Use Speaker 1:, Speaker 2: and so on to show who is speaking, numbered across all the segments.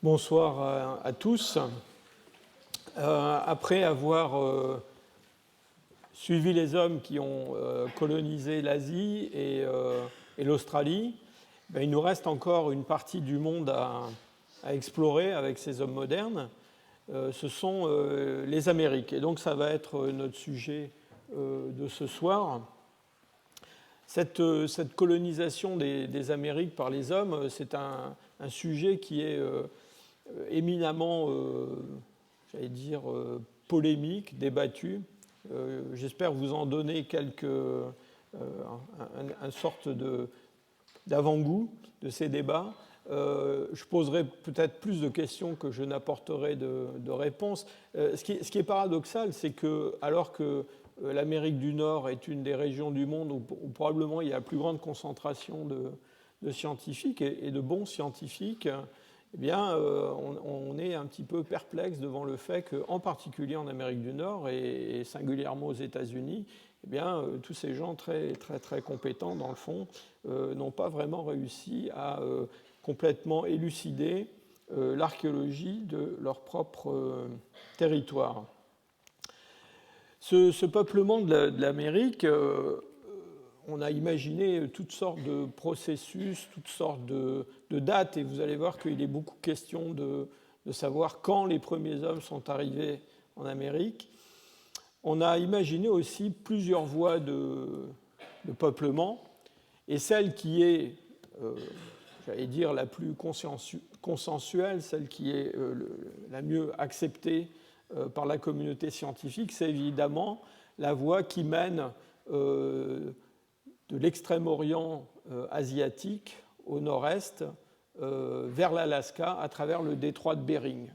Speaker 1: Bonsoir à tous. Après avoir suivi les hommes qui ont colonisé l'Asie et l'Australie, il nous reste encore une partie du monde à explorer avec ces hommes modernes. Ce sont les Amériques. Et donc ça va être notre sujet de ce soir. Cette colonisation des Amériques par les hommes, c'est un sujet qui est éminemment, j'allais dire, polémique, débattu. J'espère vous en donner une sorte d'avant-goût de ces débats. Je poserai peut-être plus de questions que je n'apporterai de réponses. Ce qui est paradoxal, c'est que, alors que l'Amérique du Nord est une des régions du monde où probablement il y a la plus grande concentration de scientifiques et de bons scientifiques, eh bien, on est un petit peu perplexe devant le fait qu'en particulier en Amérique du Nord et singulièrement aux États-Unis, eh bien, tous ces gens très, très, très compétents, dans le fond, n'ont pas vraiment réussi à complètement élucider l'archéologie de leur propre territoire. Ce peuplement de l'Amérique, on a imaginé toutes sortes de processus, toutes sortes de dates, et vous allez voir qu'il est beaucoup question de savoir quand les premiers hommes sont arrivés en Amérique. On a imaginé aussi plusieurs voies de peuplement, et celle qui est, j'allais dire, la plus consensuelle, celle qui est la mieux acceptée par la communauté scientifique, c'est évidemment la voie qui mène de l'extrême-orient asiatique au nord-est vers l'Alaska à travers le détroit de Bering.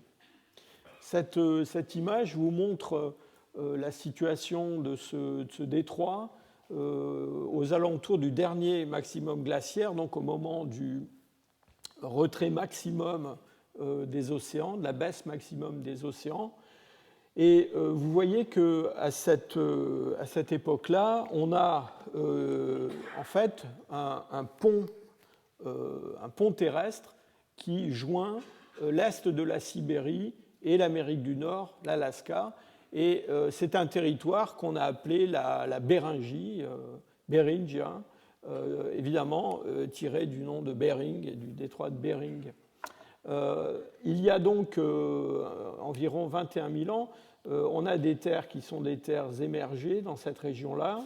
Speaker 1: Cette image vous montre la situation de ce détroit aux alentours du dernier maximum glaciaire, donc au moment du retrait maximum des océans, de la baisse maximum des océans. Et vous voyez qu'à cette époque-là, on a en fait un pont terrestre qui joint l'est de la Sibérie et l'Amérique du Nord, l'Alaska. Et c'est un territoire qu'on a appelé la Béringie, Beringia, évidemment tiré du nom de Bering et du détroit de Bering. Il y a donc environ 21 000 ans, on a des terres qui sont des terres émergées dans cette région-là,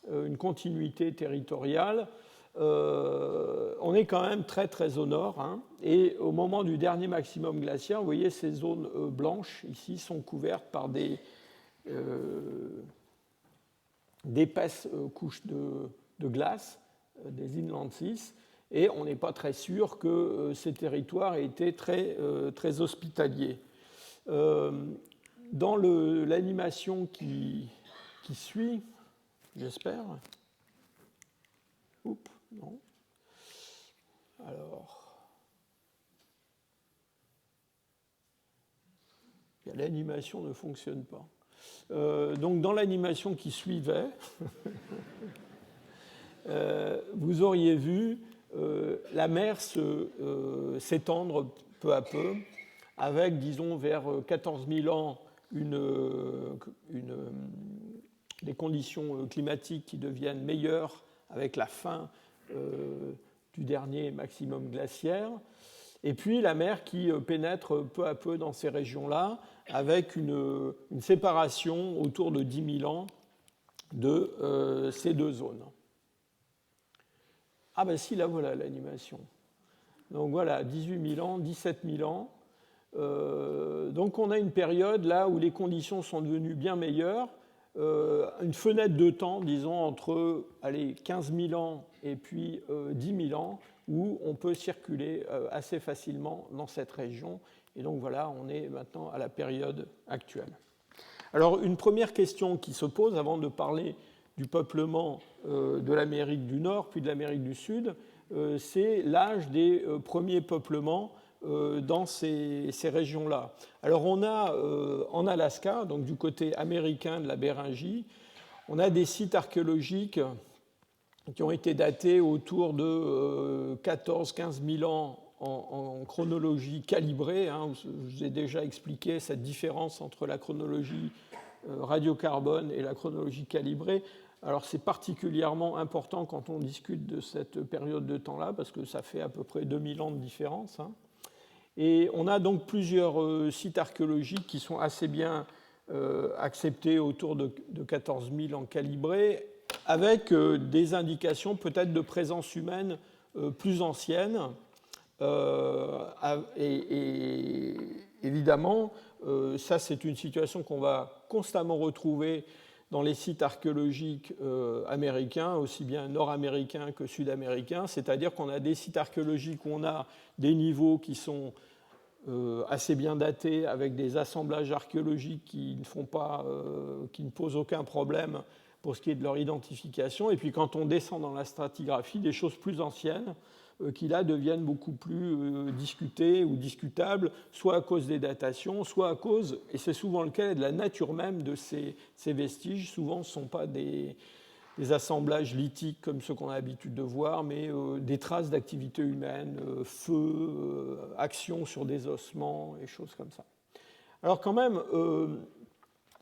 Speaker 1: une continuité territoriale. On est quand même très très au nord, hein, et au moment du dernier maximum glaciaire, vous voyez ces zones blanches ici sont couvertes par d'épaisses couches de glace, des inland seas. Et on n'est pas très sûr que ces territoires aient été très, très hospitaliers. Dans l'animation qui suit, j'espère. Oups, non. Alors, l'animation ne fonctionne pas. Donc, dans l'animation qui suivait, vous auriez vu la mer s'étendre peu à peu, avec, disons, vers 14 000 ans, des conditions climatiques qui deviennent meilleures avec la fin du dernier maximum glaciaire, et puis la mer qui pénètre peu à peu dans ces régions-là, avec une séparation autour de 10 000 ans de ces deux zones. Ah ben si, là voilà l'animation. Donc voilà, 18 000 ans, 17 000 ans. Donc on a une période là où les conditions sont devenues bien meilleures, une fenêtre de temps, disons, entre 15 000 ans et puis 10 000 ans, où on peut circuler assez facilement dans cette région. Et donc voilà, on est maintenant à la période actuelle. Alors une première question qui se pose avant de parler du peuplement de l'Amérique du Nord, puis de l'Amérique du Sud, c'est l'âge des premiers peuplements dans ces régions-là. Alors on a en Alaska, donc du côté américain de la Béringie, on a des sites archéologiques qui ont été datés autour de 14-15 000 ans en chronologie calibrée. Hein. Je vous ai déjà expliqué cette différence entre la chronologie radiocarbone et la chronologie calibrée. Alors c'est particulièrement important quand on discute de cette période de temps-là, parce que ça fait à peu près 2000 ans de différence. Hein. Et on a donc plusieurs sites archéologiques qui sont assez bien acceptés autour de 14 000 en calibré, avec des indications peut-être de présence humaine plus ancienne. Et évidemment, ça c'est une situation qu'on va constamment retrouver dans les sites archéologiques américains, aussi bien nord-américains que sud-américains, c'est-à-dire qu'on a des sites archéologiques où on a des niveaux qui sont assez bien datés, avec des assemblages archéologiques qui ne posent aucun problème pour ce qui est de leur identification. Et puis quand on descend dans la stratigraphie, des choses plus anciennes qui là deviennent beaucoup plus discutées ou discutables, soit à cause des datations, soit à cause, et c'est souvent le cas, de la nature même de ces vestiges. Souvent ce ne sont pas des assemblages lithiques comme ceux qu'on a l'habitude de voir, mais des traces d'activité humaine, feu, action sur des ossements et choses comme ça. Alors quand même,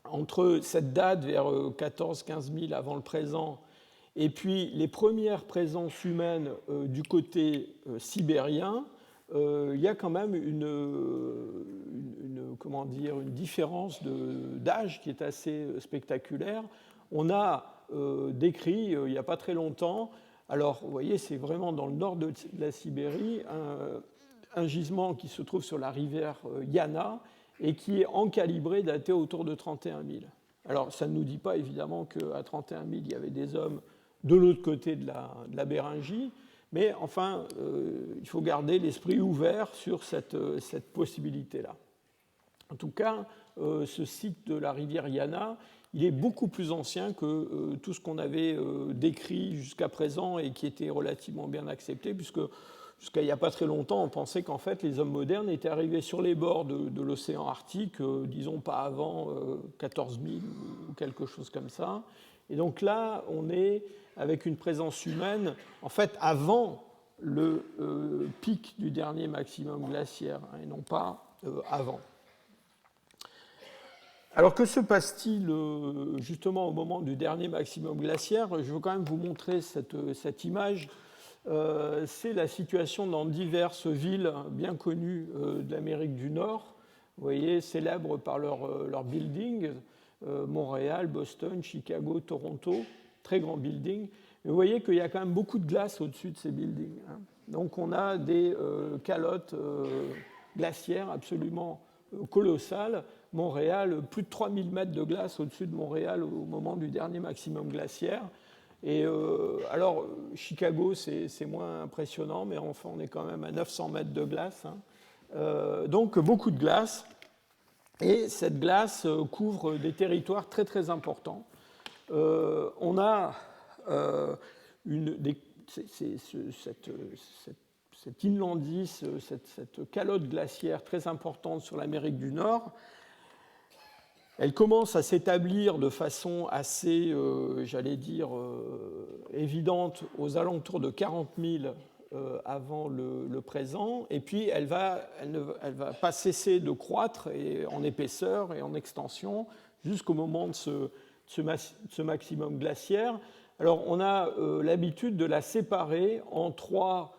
Speaker 1: entre cette date vers 14-15 000 avant le présent et puis les premières présences humaines du côté sibérien, il y a quand même une différence d'âge qui est assez spectaculaire. On a décrit il n'y a pas très longtemps, alors vous voyez c'est vraiment dans le nord de la Sibérie, un gisement qui se trouve sur la rivière Yana et qui est encalibré, daté autour de 31 000. Alors ça ne nous dit pas évidemment qu'à 31 000 il y avait des hommes de l'autre côté de la Béringie, mais enfin il faut garder l'esprit ouvert sur cette possibilité-là. En tout cas, ce site de la rivière Yana, il est beaucoup plus ancien que tout ce qu'on avait décrit jusqu'à présent et qui était relativement bien accepté, puisque jusqu'à il n'y a pas très longtemps, on pensait qu'en fait les hommes modernes étaient arrivés sur les bords de l'océan Arctique, disons pas avant 14 000 ou quelque chose comme ça. Et donc là, on est avec une présence humaine, en fait, avant le pic du dernier maximum glaciaire, hein, et non pas avant. Alors que se passe-t-il justement au moment du dernier maximum glaciaire? Je veux quand même vous montrer cette image. C'est la situation dans diverses villes bien connues de l'Amérique du Nord, vous voyez, célèbres par leurs buildings, Montréal, Boston, Chicago, Toronto, très grands buildings. Mais vous voyez qu'il y a quand même beaucoup de glace au-dessus de ces buildings. Hein. Donc on a des calottes glaciaires absolument colossales. Montréal, plus de 3000 mètres de glace au-dessus de Montréal au moment du dernier maximum glaciaire. Et alors, Chicago, c'est moins impressionnant, mais enfin, on est quand même à 900 mètres de glace. Hein. Donc, beaucoup de glace. Et cette glace couvre des territoires très, très importants. On a cette inlandie, cette calotte glaciaire très importante sur l'Amérique du Nord. Elle commence à s'établir de façon assez, évidente aux alentours de 40 000 avant le présent, et puis elle va pas cesser de croître en épaisseur et en extension jusqu'au moment de ce maximum glaciaire. Alors on a l'habitude de la séparer en trois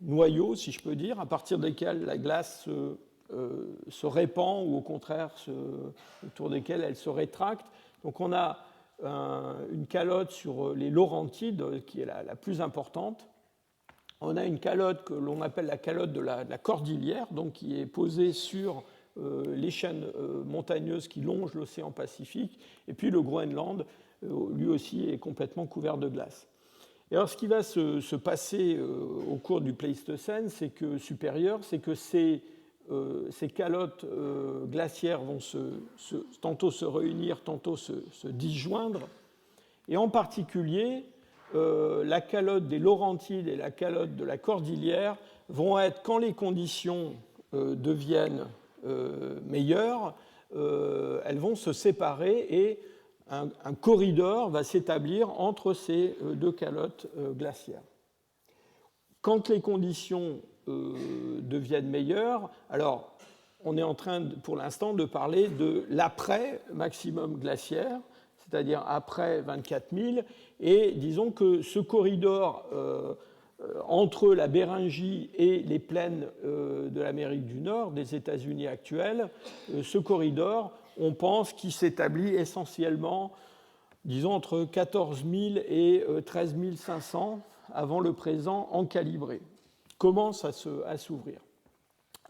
Speaker 1: noyaux, si je peux dire, à partir desquels la glace se répand ou au contraire autour desquels elle se rétracte. Donc on a une calotte sur les Laurentides qui est la plus importante. On a une calotte que l'on appelle la calotte de la Cordillère, donc qui est posée sur les chaînes montagneuses qui longent l'océan Pacifique. Et puis le Groenland, lui aussi, est complètement couvert de glace. Et alors ce qui va se passer au cours du Pléistocène, supérieur, c'est que ces calottes glaciaires vont tantôt se réunir, tantôt se disjoindre. Et en particulier, la calotte des Laurentides et la calotte de la Cordillère vont être, quand les conditions deviennent meilleures, elles vont se séparer et un corridor va s'établir entre ces deux calottes glaciaires. Quand les conditions deviennent meilleures. Alors, on est en train, pour l'instant, de parler de l'après-maximum glaciaire, c'est-à-dire après 24 000, et disons que ce corridor entre la Béringie et les plaines de l'Amérique du Nord, des États-Unis actuels, ce corridor, on pense qu'il s'établit essentiellement, disons, entre 14 000 et 13 500 avant le présent en calibré, commence à s'ouvrir.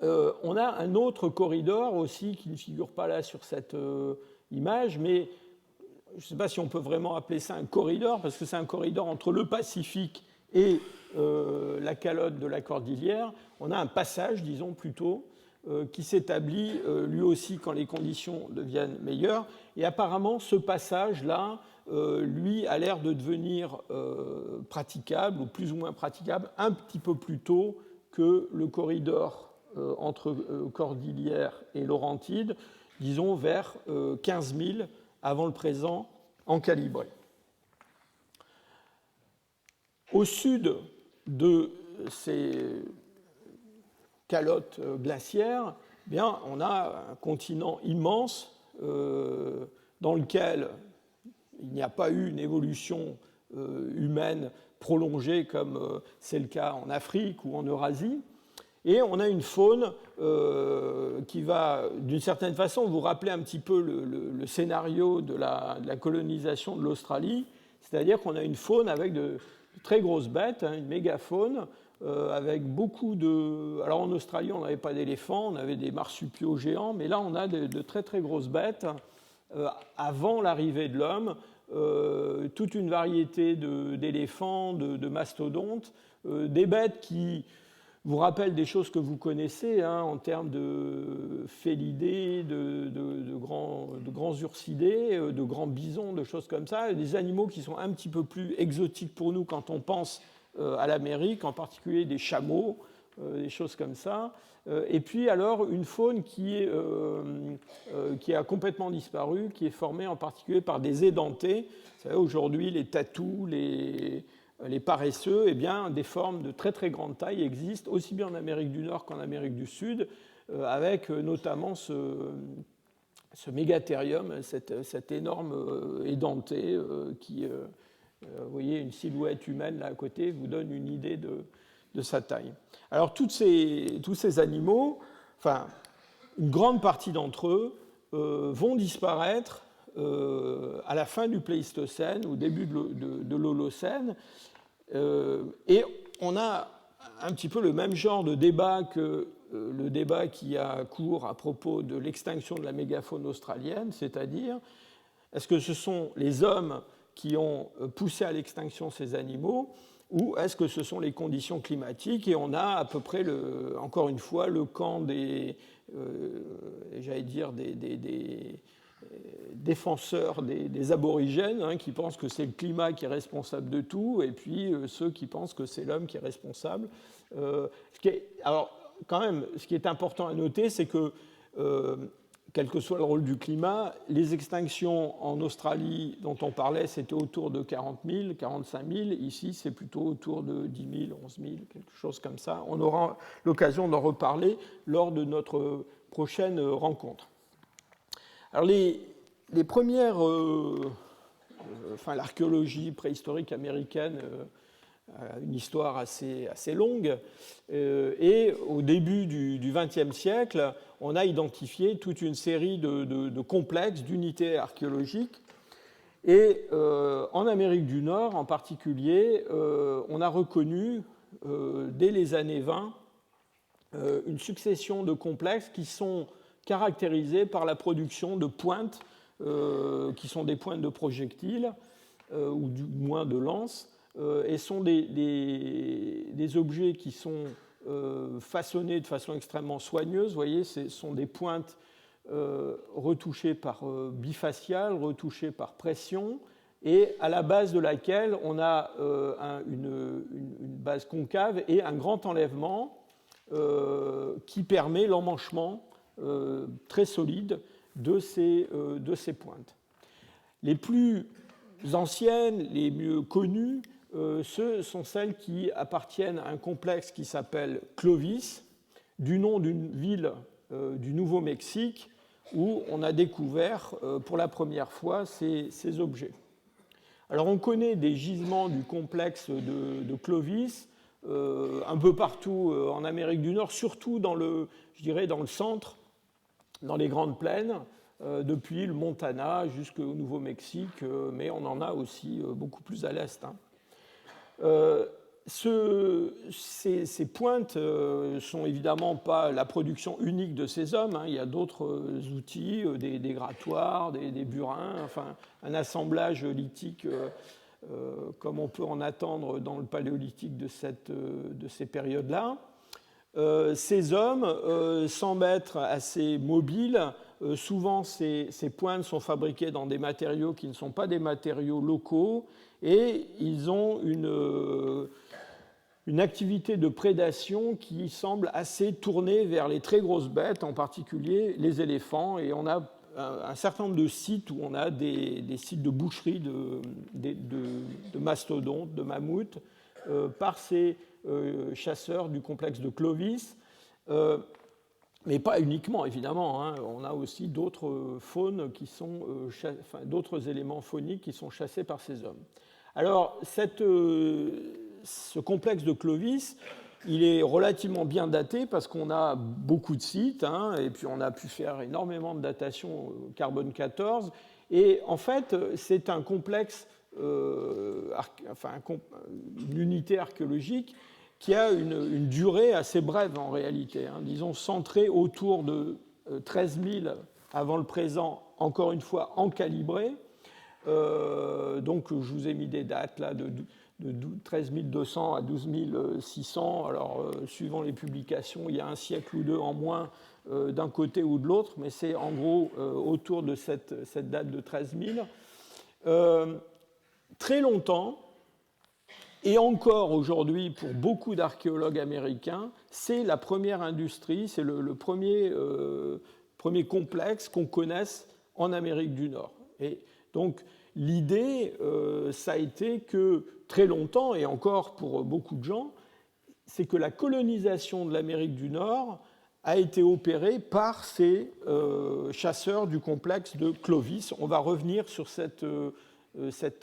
Speaker 1: On a un autre corridor aussi qui ne figure pas là sur cette image, mais je ne sais pas si on peut vraiment appeler ça un corridor, parce que c'est un corridor entre le Pacifique et la calotte de la Cordillère. On a un passage, disons plutôt, qui s'établit lui aussi quand les conditions deviennent meilleures. Et apparemment, ce passage-là, lui, a l'air de devenir praticable, ou plus ou moins praticable, un petit peu plus tôt que le corridor entre Cordillère et Laurentide, disons vers 15 000 avant le présent en calibré. Au sud de ces calottes glaciaires, eh bien, on a un continent immense dans lequel il n'y a pas eu une évolution humaine prolongée comme c'est le cas en Afrique ou en Eurasie. Et on a une faune qui va, d'une certaine façon, vous rappeler un petit peu le scénario de la colonisation de l'Australie, c'est-à-dire qu'on a une faune avec de très grosses bêtes, une mégafaune, avec beaucoup de... Alors en Australie, on n'avait pas d'éléphants, on avait des marsupiaux géants, mais là, on a de très très grosses bêtes avant l'arrivée de l'homme, toute une variété d'éléphants, de mastodontes, des bêtes qui vous rappellent des choses que vous connaissez en termes de félidés, de grands ursidés, de grands bisons, de choses comme ça, des animaux qui sont un petit peu plus exotiques pour nous quand on pense à l'Amérique, en particulier des chameaux, des choses comme ça. Et puis alors une faune qui a complètement disparu, qui est formée en particulier par des édentés. Vous savez, aujourd'hui, les tatous, les paresseux, eh bien, des formes de très très grande taille existent, aussi bien en Amérique du Nord qu'en Amérique du Sud, avec notamment ce mégathérium, cet énorme édenté qui, vous voyez, une silhouette humaine là à côté, vous donne une idée de sa taille. Alors tous ces animaux, enfin, une grande partie d'entre eux vont disparaître à la fin du Pléistocène, au début de l'Holocène, et on a un petit peu le même genre de débat que le débat qui a cours à propos de l'extinction de la mégafaune australienne, c'est-à-dire est-ce que ce sont les hommes qui ont poussé à l'extinction ces animaux, ou est-ce que ce sont les conditions climatiques? Et on a à peu près, encore une fois, le camp des défenseurs des aborigènes, qui pensent que c'est le climat qui est responsable de tout, et puis ceux qui pensent que c'est l'homme qui est responsable. Alors, quand même, ce qui est important à noter, c'est que quel que soit le rôle du climat, les extinctions en Australie dont on parlait, c'était autour de 40 000, 45 000. Ici, c'est plutôt autour de 10 000, 11 000, quelque chose comme ça. On aura l'occasion d'en reparler lors de notre prochaine rencontre. Alors, les premières... l'archéologie préhistorique américaine a une histoire assez longue. Et au début du XXe siècle, on a identifié toute une série de complexes, d'unités archéologiques. Et en Amérique du Nord, en particulier, on a reconnu, dès les années 20, une succession de complexes qui sont caractérisés par la production de pointes, qui sont des pointes de projectiles, ou du moins de lances, et sont des objets qui sont façonnés de façon extrêmement soigneuse. Vous voyez, ce sont des pointes retouchées par bifacial, retouchées par pression, et à la base de laquelle on a une base concave et un grand enlèvement qui permet l'emmanchement très solide de ces pointes. Les plus anciennes, les mieux connues, ce sont celles qui appartiennent à un complexe qui s'appelle Clovis, du nom d'une ville du Nouveau-Mexique où on a découvert pour la première fois ces objets. Alors on connaît des gisements du complexe de Clovis un peu partout en Amérique du Nord, surtout dans le centre, dans les grandes plaines, depuis le Montana jusqu'au Nouveau-Mexique, mais on en a aussi beaucoup plus à l'est. Ces pointes sont évidemment pas la production unique de ces hommes. Il y a d'autres outils, des grattoirs, des burins, enfin un assemblage lithique comme on peut en attendre dans le paléolithique de ces périodes-là. Ces hommes semblent être assez mobiles. Souvent, ces pointes sont fabriquées dans des matériaux qui ne sont pas des matériaux locaux et ils ont une activité de prédation qui semble assez tournée vers les très grosses bêtes, en particulier les éléphants. Et on a un certain nombre de sites où on a des sites de boucherie de mastodontes, de mammouths, par ces chasseurs du complexe de Clovis. Mais pas uniquement, évidemment. On a aussi d'autres faunes qui sont, d'autres éléments fauniques qui sont chassés par ces hommes. Alors, ce complexe de Clovis, il est relativement bien daté parce qu'on a beaucoup de sites, et puis on a pu faire énormément de datation carbone 14. Et en fait, c'est un complexe, une unité archéologique qui a une durée assez brève en réalité, disons centrée autour de 13 000 avant le présent, encore une fois en calibré. Donc je vous ai mis des dates là de 13 200 à 12 600. Alors suivant les publications, il y a un siècle ou deux en moins d'un côté ou de l'autre, mais c'est en gros autour de cette date de 13 000. Très longtemps, et encore aujourd'hui pour beaucoup d'archéologues américains, c'est la première industrie, c'est le premier complexe qu'on connaisse en Amérique du Nord. Et donc l'idée, ça a été que très longtemps, et encore pour beaucoup de gens, c'est que la colonisation de l'Amérique du Nord a été opérée par ces chasseurs du complexe de Clovis. On va revenir sur cette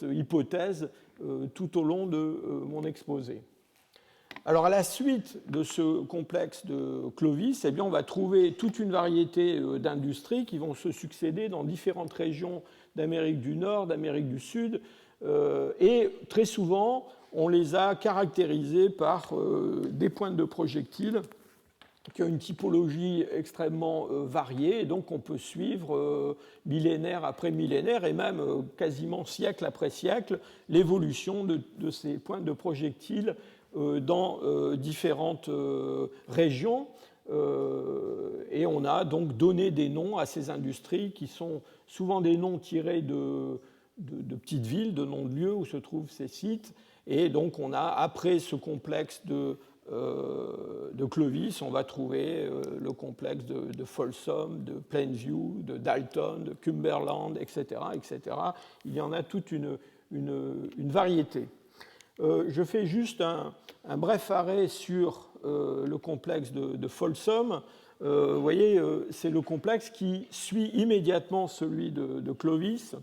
Speaker 1: hypothèse tout au long de mon exposé. Alors, à la suite de ce complexe de Clovis, eh bien, on va trouver toute une variété d'industries qui vont se succéder dans différentes régions d'Amérique du Nord, d'Amérique du Sud, et très souvent, on les a caractérisées par des pointes de projectiles qui ont une typologie extrêmement variée, et donc on peut suivre millénaire après millénaire, et même quasiment siècle après siècle, l'évolution de ces pointes de projectiles dans différentes régions. Et on a donc donné des noms à ces industries qui sont souvent des noms tirés de petites villes, de noms de lieux où se trouvent ces sites. Et donc on a, après ce complexe de Clovis, on va trouver le complexe de Folsom, de Plainview, de Dalton, de Cumberland, etc., etc. Il y en a toute une variété. Je fais juste un bref arrêt sur le complexe de Folsom. Vous voyez, c'est le complexe qui suit immédiatement celui de Clovis.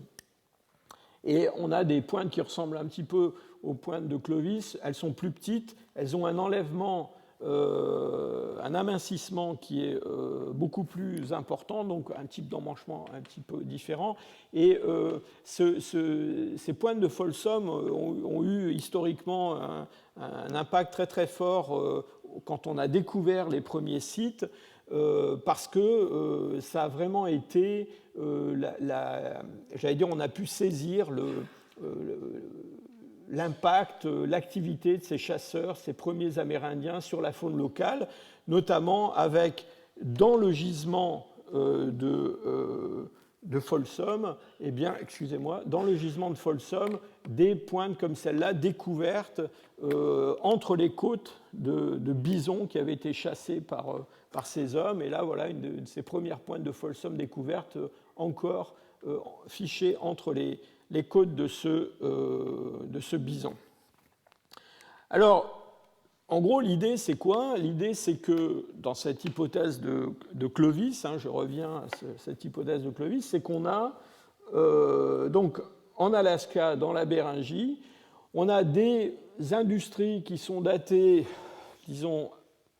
Speaker 1: Et on a des pointes qui ressemblent un petit peu aux pointes de Clovis. Elles sont plus petites, elles ont un enlèvement, un amincissement qui est beaucoup plus important, donc un type d'emmanchement un petit peu différent. Et ces pointes de Folsom ont eu historiquement un impact très très fort quand on a découvert les premiers sites, parce que ça a vraiment été, j'allais dire, on a pu saisir l'impact, l'activité de ces chasseurs, ces premiers Amérindiens sur la faune locale, notamment avec, dans le gisement de Folsom, eh bien, dans le gisement de Folsom, des pointes comme celle-là découvertes entre les côtes de bisons qui avaient été chassés par ces hommes. Et là, voilà une de ces premières pointes de Folsom découvertes, encore fichées entre les côtes de ce bison. Alors, en gros, l'idée, c'est quoi? L'idée, c'est que dans cette hypothèse de Clovis, je reviens à cette hypothèse de Clovis, c'est qu'on a, donc, en Alaska, dans la Béringie, on a des industries qui sont datées, disons,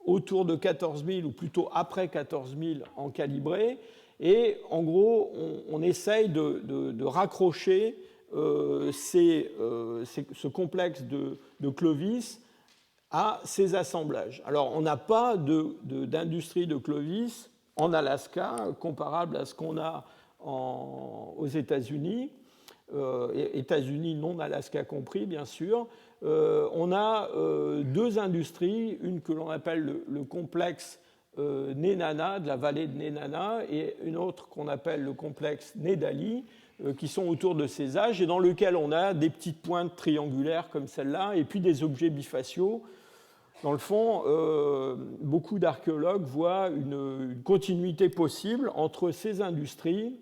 Speaker 1: autour de 14 000 ou plutôt après 14 000 en calibré. Et en gros, on essaye de raccrocher ce complexe de Clovis à ces assemblages. Alors, on n'a pas d'industrie de Clovis en Alaska comparable à ce qu'on a aux États-Unis. États-Unis non Alaska compris, bien sûr. On a deux industries, une que l'on appelle le complexe Nenana, de la vallée de Nenana, et une autre qu'on appelle le complexe Nedali, qui sont autour de ces âges, et dans lequel on a des petites pointes triangulaires comme celle-là, et puis des objets bifaciaux. Dans le fond, beaucoup d'archéologues voient une continuité possible entre ces industries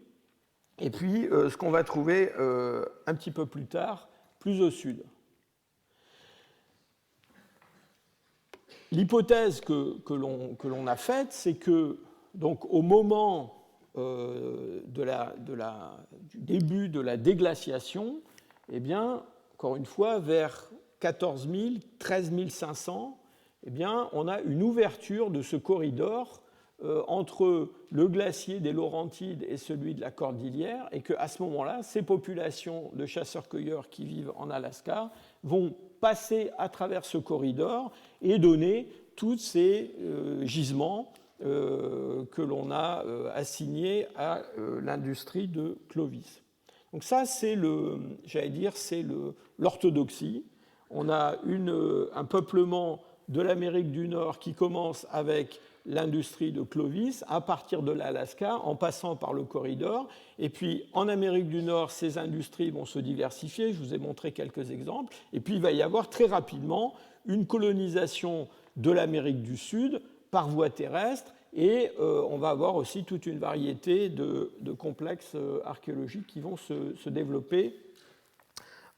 Speaker 1: et puis ce qu'on va trouver un petit peu plus tard, plus au sud. L'hypothèse que l'on a faite, c'est que donc, au moment du début de la déglaciation, eh bien, encore une fois, vers 14 000, 13 500, eh bien, on a une ouverture de ce corridor entre le glacier des Laurentides et celui de la Cordillère, et qu'à ce moment-là, ces populations de chasseurs-cueilleurs qui vivent en Alaska vont passer à travers ce corridor et donner tous ces gisements que l'on a assignés à l'industrie de Clovis. Donc ça, c'est l'orthodoxie. On a un peuplement de l'Amérique du Nord qui commence avec l'industrie de Clovis à partir de l'Alaska en passant par le corridor. Et puis en Amérique du Nord, ces industries vont se diversifier. Je vous ai montré quelques exemples. Et puis il va y avoir très rapidement une colonisation de l'Amérique du Sud par voie terrestre. Et on va avoir aussi toute une variété de complexes archéologiques qui vont se développer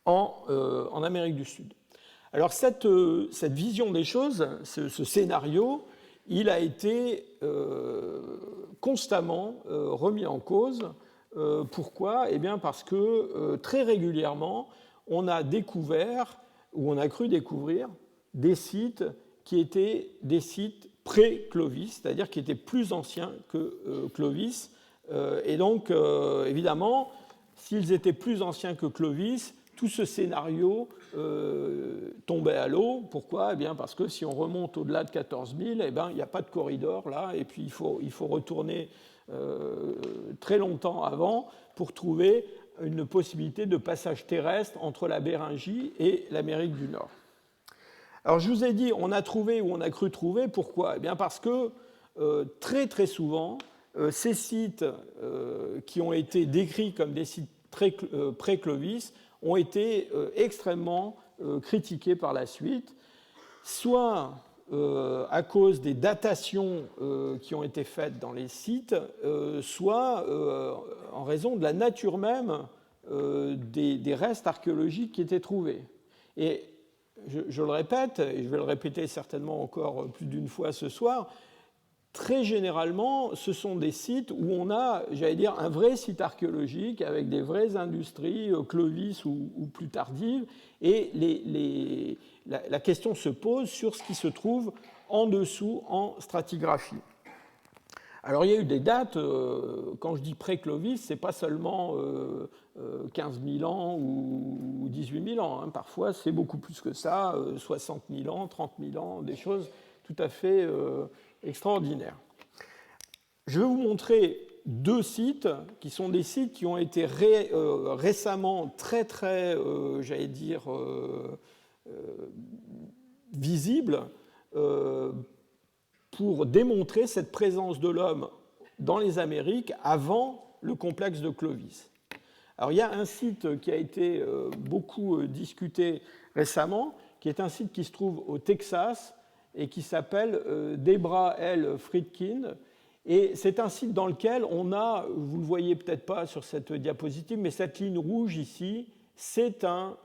Speaker 1: en Amérique du Sud. Alors cette vision des choses, ce scénario, il a été constamment remis en cause. Pourquoi? Eh bien parce que très régulièrement, on a découvert, ou on a cru découvrir, des sites qui étaient des sites pré-Clovis, c'est-à-dire qui étaient plus anciens que Clovis. Et donc, évidemment, s'ils étaient plus anciens que Clovis, tout ce scénario tombait à l'eau. Pourquoi? Eh bien parce que si on remonte au-delà de 14 000, eh bien, il n'y a pas de corridor là, et puis il faut retourner très longtemps avant pour trouver une possibilité de passage terrestre entre la Béringie et l'Amérique du Nord. Alors je vous ai dit, on a trouvé ou on a cru trouver. Pourquoi? Eh bien parce que très très souvent, ces sites qui ont été décrits comme des sites pré-Clovis ont été extrêmement critiqués par la suite, soit à cause des datations qui ont été faites dans les sites, soit en raison de la nature même des restes archéologiques qui étaient trouvés. Et je le répète, et je vais le répéter certainement encore plus d'une fois ce soir, très généralement, ce sont des sites où on a, j'allais dire, un vrai site archéologique avec des vraies industries, Clovis ou plus tardives, et la question se pose sur ce qui se trouve en dessous en stratigraphie. Alors il y a eu des dates, quand je dis pré-Clovis, ce n'est pas seulement 15 000 ans ou 18 000 ans, parfois c'est beaucoup plus que ça, 60 000 ans, 30 000 ans, des choses tout à fait extraordinaire. Je vais vous montrer deux sites qui sont des sites qui ont été récemment très, j'allais dire, visibles pour démontrer cette présence de l'homme dans les Amériques avant le complexe de Clovis. Alors il y a un site qui a été beaucoup discuté récemment, qui est un site qui se trouve au Texas, et qui s'appelle Debra L. Friedkin. Et c'est un site dans lequel on a, vous ne le voyez peut-être pas sur cette diapositive, mais cette ligne rouge ici c'est un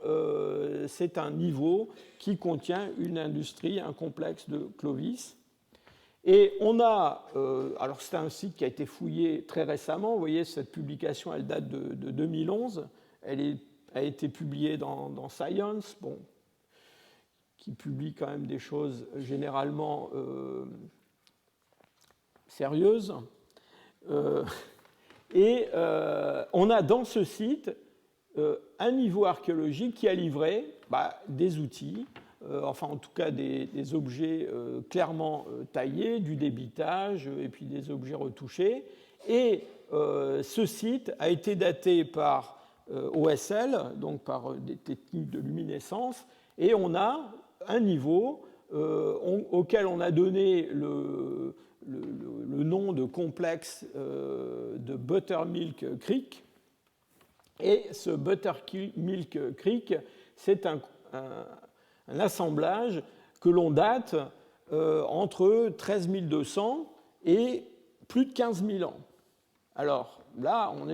Speaker 1: niveau qui contient une industrie, un complexe de Clovis. Et on a, alors c'est un site qui a été fouillé très récemment, vous voyez, cette publication, elle date de 2011, a été publiée dans Science, bon, qui publie quand même des choses généralement sérieuses. Et on a dans ce site un niveau archéologique qui a livré des outils, enfin en tout cas des objets clairement taillés, du débitage et puis des objets retouchés. Et ce site a été daté par OSL, donc par des techniques de luminescence, et on a un niveau auquel on a donné le nom de complexe de Buttermilk Creek. Et ce Buttermilk Creek, c'est un assemblage que l'on date entre 13 200 et plus de 15 000 ans. Alors là, on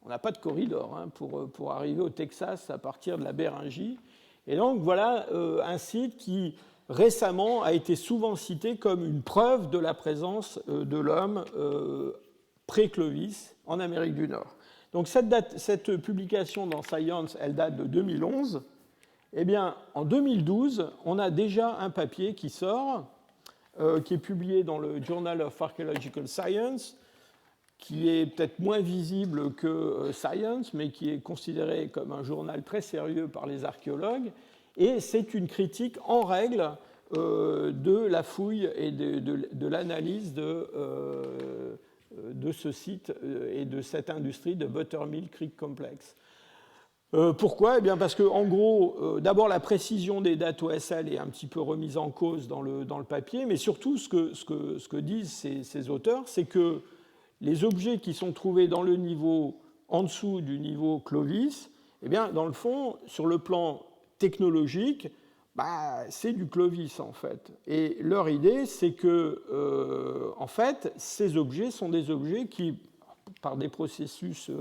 Speaker 1: n'a pas de corridor pour arriver au Texas à partir de la Béringie. Et donc voilà un site qui récemment a été souvent cité comme une preuve de la présence de l'homme pré-Clovis en Amérique du Nord. Donc cette publication dans Science, elle date de 2011. Eh bien, en 2012, on a déjà un papier qui sort, qui est publié dans le Journal of Archaeological Science, qui est peut-être moins visible que Science, mais qui est considéré comme un journal très sérieux par les archéologues. Et c'est une critique en règle de la fouille et de l'analyse de ce site et de cette industrie de Buttermilk Creek Complex. Pourquoi ? Eh bien parce qu'en gros, d'abord la précision des dates OSL est un petit peu remise en cause dans le papier, mais surtout ce que disent ces auteurs, c'est que les objets qui sont trouvés dans le niveau en dessous du niveau Clovis, eh bien dans le fond, sur le plan technologique, c'est du Clovis en fait. Et leur idée, c'est que en fait, ces objets sont des objets qui, par des processus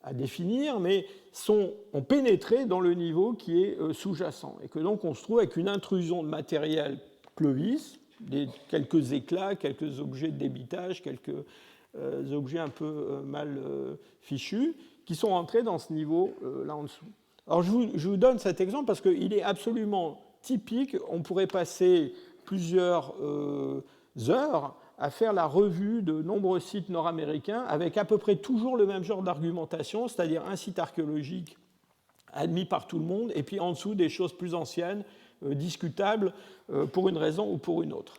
Speaker 1: à définir, mais ont pénétré dans le niveau qui est sous-jacent. Et que donc on se trouve avec une intrusion de matériel Clovis, quelques éclats, quelques objets de débitage, quelques objets un peu mal fichus, qui sont entrés dans ce niveau là en dessous. Alors je vous donne cet exemple parce qu'il est absolument typique. On pourrait passer plusieurs heures à faire la revue de nombreux sites nord-américains avec à peu près toujours le même genre d'argumentation, c'est-à-dire un site archéologique admis par tout le monde, et puis en dessous des choses plus anciennes, discutables pour une raison ou pour une autre.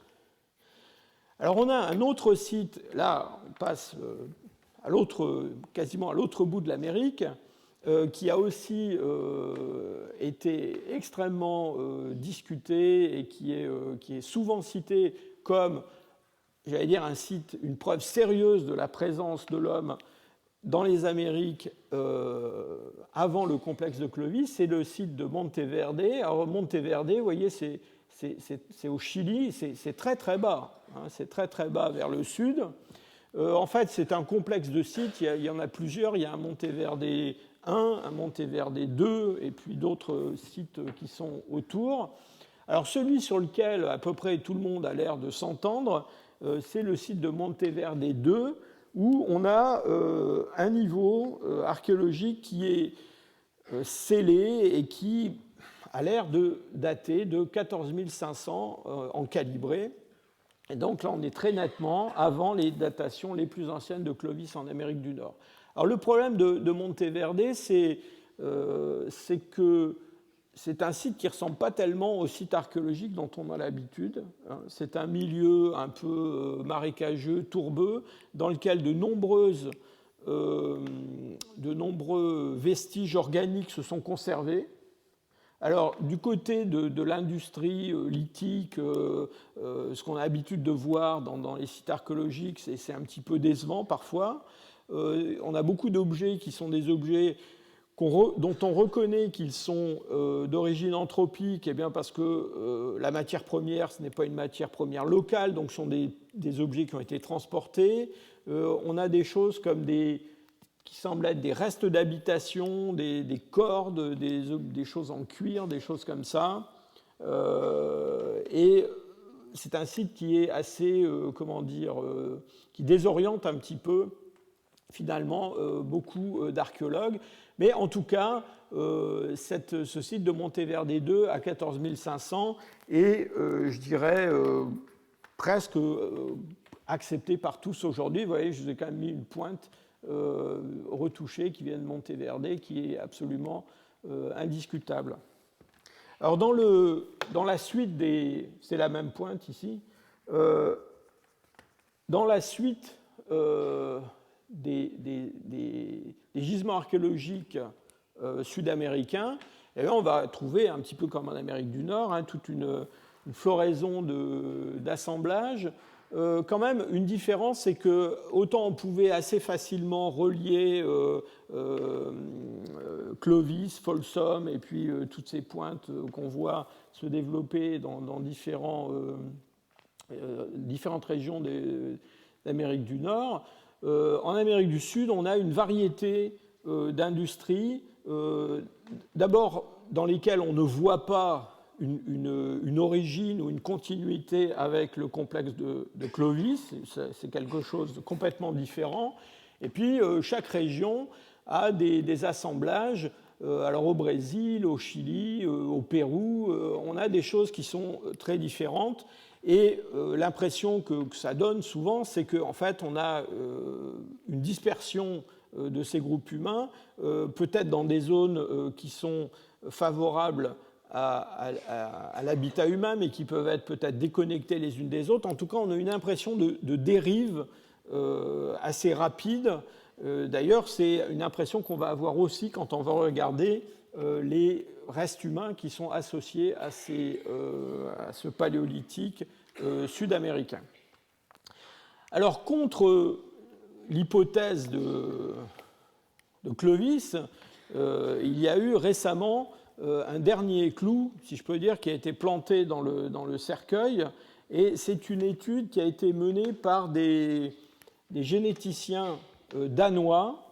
Speaker 1: Alors on a un autre site, là on passe quasiment à l'autre bout de l'Amérique, qui a aussi été extrêmement discuté et qui est souvent cité comme, j'allais dire, un site, une preuve sérieuse de la présence de l'homme dans les Amériques avant le complexe de Clovis, c'est le site de Monteverde. Alors Monteverde, vous voyez, c'est au Chili, c'est très très bas, c'est très très bas vers le sud. En fait, c'est un complexe de sites, il y en a plusieurs, il y a un Monteverde 1, un Monteverde 2, et puis d'autres sites qui sont autour. Alors celui sur lequel à peu près tout le monde a l'air de s'entendre, c'est le site de Monteverde 2, où on a un niveau archéologique qui est scellé et qui a l'air de dater de 14 500 en calibré. Et donc là, on est très nettement avant les datations les plus anciennes de Clovis en Amérique du Nord. Alors le problème de Monteverde, c'est que c'est un site qui ne ressemble pas tellement au site archéologique dont on a l'habitude. C'est un milieu un peu marécageux, tourbeux, dans lequel de nombreux vestiges organiques se sont conservés. Alors, du côté de l'industrie lithique, ce qu'on a l'habitude de voir dans les sites archéologiques, c'est un petit peu décevant parfois. On a beaucoup d'objets qui sont des objets dont on reconnaît qu'ils sont d'origine anthropique, eh bien parce que la matière première, ce n'est pas une matière première locale, donc ce sont des objets qui ont été transportés. On a des choses comme des qui semblent être des restes d'habitation, des cordes, des choses en cuir, des choses comme ça. Et c'est un site qui est assez, qui désoriente un petit peu, finalement, beaucoup d'archéologues. Mais en tout cas, ce site de Monteverde 2 à 14 500 est, je dirais, presque accepté par tous aujourd'hui. Vous voyez, je vous ai quand même mis une pointe retouchée qui vient de Monteverde, qui est absolument indiscutable. Alors, dans la suite des... C'est la même pointe ici. Dans la suite des gisements archéologiques sud-américains, et là, on va trouver, un petit peu comme en Amérique du Nord, toute une floraison d'assemblages. Quand même, une différence, c'est que autant on pouvait assez facilement relier Clovis, Folsom, et puis toutes ces pointes qu'on voit se développer dans différentes régions d'Amérique du Nord. En Amérique du Sud, on a une variété d'industries, d'abord dans lesquelles on ne voit pas une origine ou une continuité avec le complexe de Clovis, c'est quelque chose de complètement différent. Et puis, chaque région a des assemblages. Alors au Brésil, au Chili, au Pérou, on a des choses qui sont très différentes. Et l'impression que ça donne souvent, c'est qu'en fait, on a une dispersion de ces groupes humains, peut-être dans des zones qui sont favorables à l'habitat humain, mais qui peuvent être peut-être déconnectées les unes des autres. En tout cas, on a une impression de dérive assez rapide. D'ailleurs, c'est une impression qu'on va avoir aussi quand on va regarder les restes humains qui sont associés à ce paléolithique sud-américain. Alors, contre l'hypothèse de Clovis, il y a eu récemment un dernier clou, si je peux dire, qui a été planté dans le cercueil, et c'est une étude qui a été menée par des généticiens danois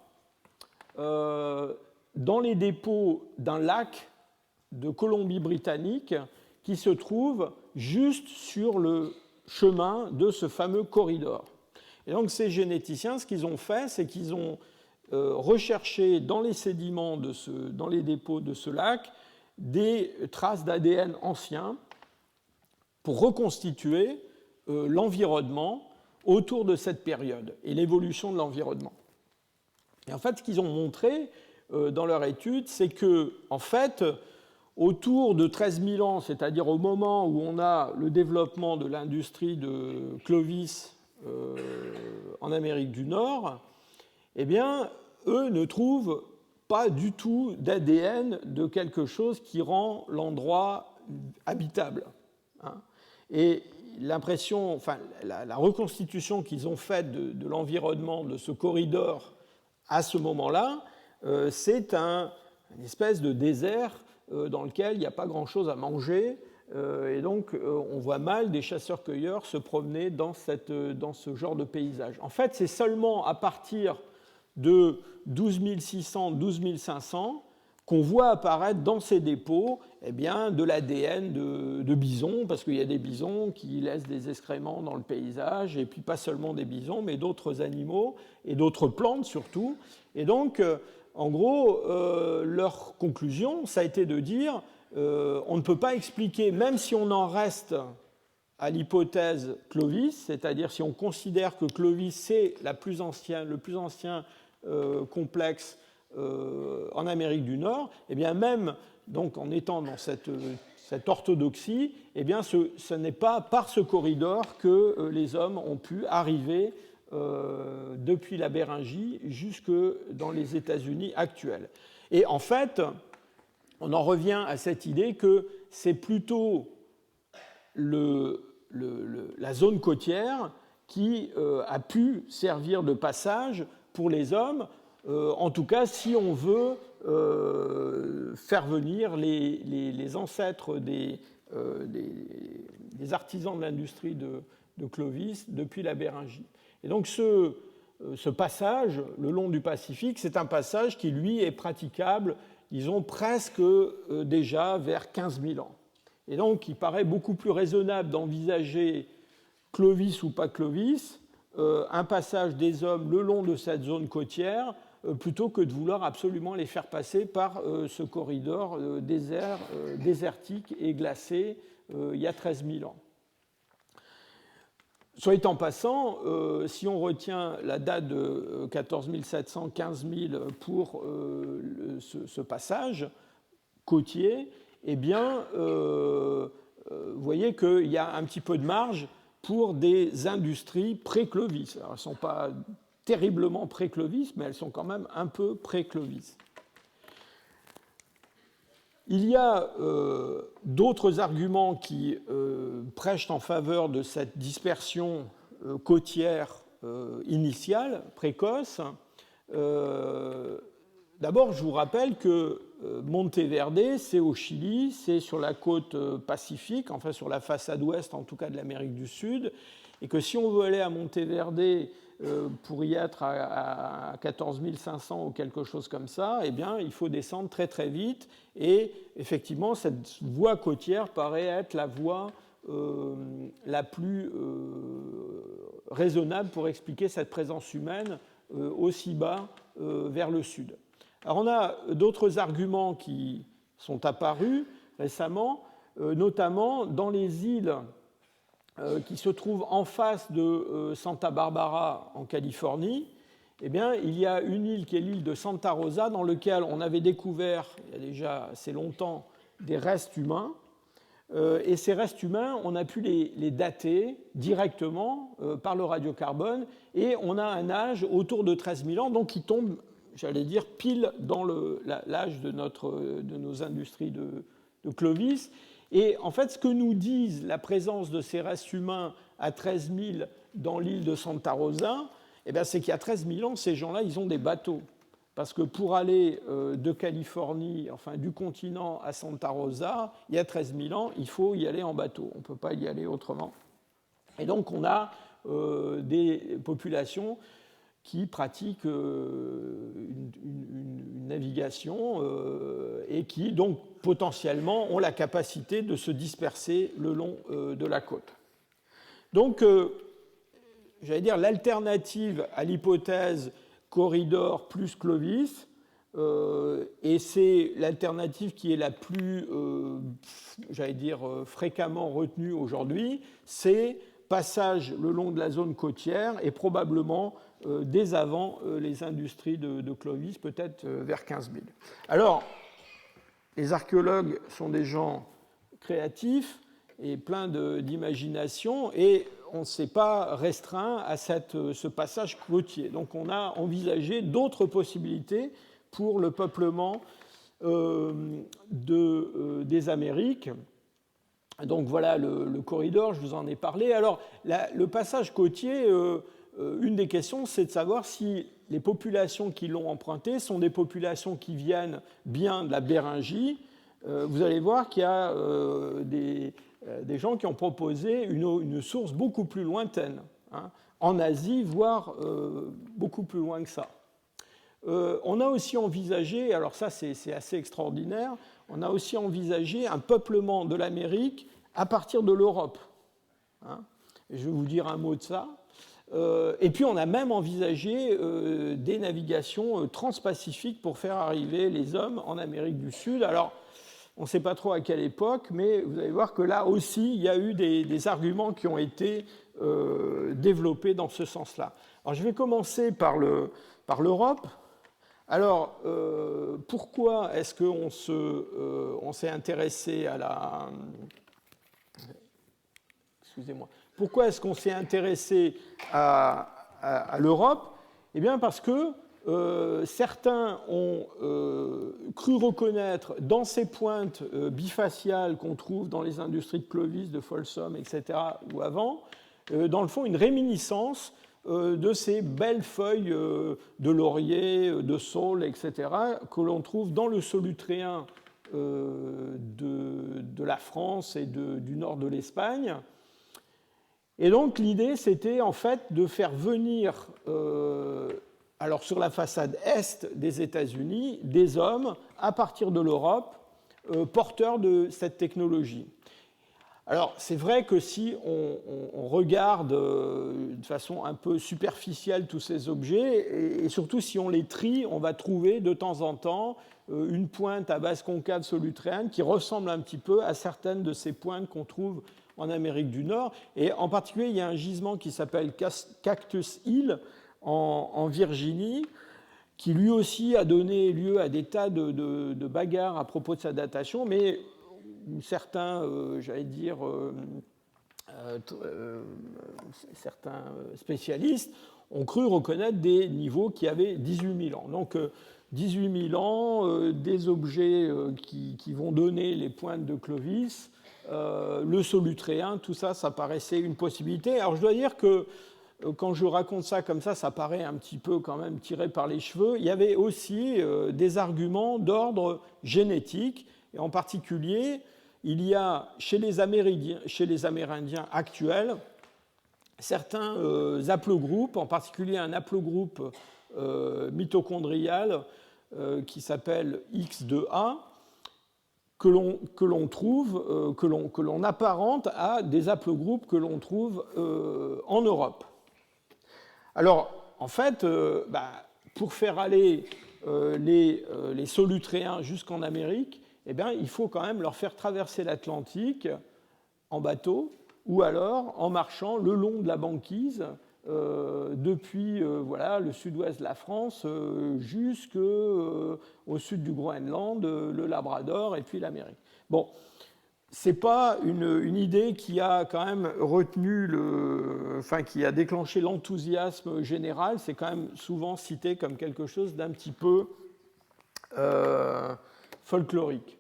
Speaker 1: dans les dépôts d'un lac de Colombie-Britannique qui se trouve juste sur le chemin de ce fameux corridor. Et donc ces généticiens, ce qu'ils ont fait, c'est qu'ils ont recherché dans les sédiments, dans les dépôts de ce lac, des traces d'ADN anciens pour reconstituer l'environnement autour de cette période et l'évolution de l'environnement. Et en fait, ce qu'ils ont montré dans leur étude, c'est que, en fait, autour de 13 000 ans, c'est-à-dire au moment où on a le développement de l'industrie de Clovis en Amérique du Nord, eh bien, eux ne trouvent pas du tout d'ADN de quelque chose qui rend l'endroit habitable. Et l'impression, enfin, la reconstitution qu'ils ont faite de l'environnement de ce corridor à ce moment-là, c'est une espèce de désert dans lequel il n'y a pas grand-chose à manger. Et donc, on voit mal des chasseurs-cueilleurs se promener dans ce genre de paysage. En fait, c'est seulement à partir de 12 600, 12 500 qu'on voit apparaître dans ces dépôts de l'ADN de bisons, parce qu'il y a des bisons qui laissent des excréments dans le paysage, et puis pas seulement des bisons, mais d'autres animaux et d'autres plantes surtout. Et donc, en gros, leur conclusion, ça a été de dire on ne peut pas expliquer, même si on en reste à l'hypothèse Clovis, c'est-à-dire si on considère que Clovis c'est le plus ancien complexe en Amérique du Nord, et bien même donc en étant dans cette orthodoxie, eh bien ce n'est pas par ce corridor que les hommes ont pu arriver depuis la Béringie jusque dans les États-Unis actuels. Et en fait, on en revient à cette idée que c'est plutôt la zone côtière qui a pu servir de passage pour les hommes, en tout cas si on veut faire venir les ancêtres des artisans de l'industrie de Clovis depuis la Béringie. Et donc ce ce passage le long du Pacifique, c'est un passage qui, lui, est praticable, disons, presque déjà vers 15 000 ans. Et donc, il paraît beaucoup plus raisonnable d'envisager, Clovis ou pas Clovis, un passage des hommes le long de cette zone côtière, plutôt que de vouloir absolument les faire passer par ce corridor désertique et glacé il y a 13 000 ans. Soit étant passant, si on retient la date de 14 700, 15 000 pour ce passage côtier, eh bien, vous voyez qu'il y a un petit peu de marge pour des industries pré-Clovis. Alors, elles ne sont pas terriblement pré-Clovis, mais elles sont quand même un peu pré-Clovis. Il y a d'autres arguments qui prêchent en faveur de cette dispersion côtière initiale, précoce. D'abord, je vous rappelle que Monteverde, c'est au Chili, c'est sur la côte pacifique, enfin sur la façade ouest en tout cas de l'Amérique du Sud, et que si on veut aller à Monteverde pour y être à 14 500 ou quelque chose comme ça, eh bien, il faut descendre très très vite. Et effectivement, cette voie côtière paraît être la voie la plus raisonnable pour expliquer cette présence humaine aussi bas vers le sud. Alors, on a d'autres arguments qui sont apparus récemment, notamment dans les îles qui se trouve en face de Santa Barbara en Californie. Eh bien, il y a une île qui est l'île de Santa Rosa dans laquelle on avait découvert, il y a déjà assez longtemps, des restes humains. Et ces restes humains, on a pu les dater directement par le radiocarbone et on a un âge autour de 13 000 ans, donc qui tombe, j'allais dire, pile dans l'âge de nos industries de Clovis. Et en fait, ce que nous disent la présence de ces restes humains à 13 000 dans l'île de Santa Rosa, eh bien, c'est qu'il y a 13 000 ans, ces gens-là, ils ont des bateaux. Parce que pour aller de Californie, enfin du continent à Santa Rosa, il y a 13 000 ans, il faut y aller en bateau. On ne peut pas y aller autrement. Et donc, on a des populations qui pratiquent une navigation et qui, donc, potentiellement, ont la capacité de se disperser le long de la côte. Donc, j'allais dire, l'alternative à l'hypothèse corridor plus Clovis, et c'est l'alternative qui est la plus, j'allais dire, fréquemment retenue aujourd'hui, c'est passage le long de la zone côtière et probablement dès avant les industries de Clovis, peut-être vers 15 000. Alors, les archéologues sont des gens créatifs et pleins d'imagination, et on ne s'est pas restreint à ce passage côtier. Donc on a envisagé d'autres possibilités pour le peuplement des Amériques. Donc voilà le corridor, je vous en ai parlé. Alors le passage côtier, une des questions, c'est de savoir si les populations qui l'ont emprunté sont des populations qui viennent bien de la Béringie. Vous allez voir qu'il y a des gens qui ont proposé une source beaucoup plus lointaine, hein, en Asie, voire beaucoup plus loin que ça. On a aussi envisagé, alors ça c'est assez extraordinaire, on a aussi envisagé un peuplement de l'Amérique à partir de l'Europe. Hein. Je vais vous dire un mot de ça. Et puis on a même envisagé des navigations transpacifiques pour faire arriver les hommes en Amérique du Sud. Alors, on ne sait pas trop à quelle époque, mais vous allez voir que là aussi, il y a eu des arguments qui ont été développés dans ce sens-là. Alors, je vais commencer par l'Europe. Alors, pourquoi est-ce qu'on s'est intéressé à la... Excusez-moi. Pourquoi est-ce qu'on s'est intéressé à l'Europe ? Eh bien, parce que certains ont cru reconnaître dans ces pointes bifaciales qu'on trouve dans les industries de Clovis, de Folsom, etc., ou avant, dans le fond, une réminiscence de ces belles feuilles de laurier, de saule, etc., que l'on trouve dans le solutréen de la France et du nord de l'Espagne. Et donc l'idée, c'était en fait de faire venir, alors sur la façade est des États-Unis, des hommes à partir de l'Europe, porteurs de cette technologie. Alors, c'est vrai que si on regarde de façon un peu superficielle tous ces objets, et surtout si on les trie, on va trouver de temps en temps une pointe à base concave solutréenne qui ressemble un petit peu à certaines de ces pointes qu'on trouve en Amérique du Nord. Et en particulier, il y a un gisement qui s'appelle Cactus Hill en Virginie, qui lui aussi a donné lieu à des tas de bagarres à propos de sa datation, mais certains, j'allais dire, certains spécialistes ont cru reconnaître des niveaux qui avaient 18 000 ans. Donc 18 000 ans, des objets qui vont donner les pointes de Clovis, le solutréen, tout ça, ça paraissait une possibilité. Alors je dois dire que quand je raconte ça comme ça paraît un petit peu quand même tiré par les cheveux. Il y avait aussi des arguments d'ordre génétique, et en particulier, il y a chez les Amérindiens actuels certains haplogroupes, en particulier un haplogroupe mitochondrial qui s'appelle X2A, que l'on trouve, que l'on apparente à des haplogroupes que l'on trouve en Europe. Alors, en fait, pour faire aller les solutréens jusqu'en Amérique, eh bien, il faut quand même leur faire traverser l'Atlantique en bateau ou alors en marchant le long de la banquise depuis le sud-ouest de la France jusqu'au sud du Groenland, le Labrador et puis l'Amérique. Bon, ce n'est pas une idée qui a quand même qui a déclenché l'enthousiasme général. C'est quand même souvent cité comme quelque chose d'un petit peu folklorique.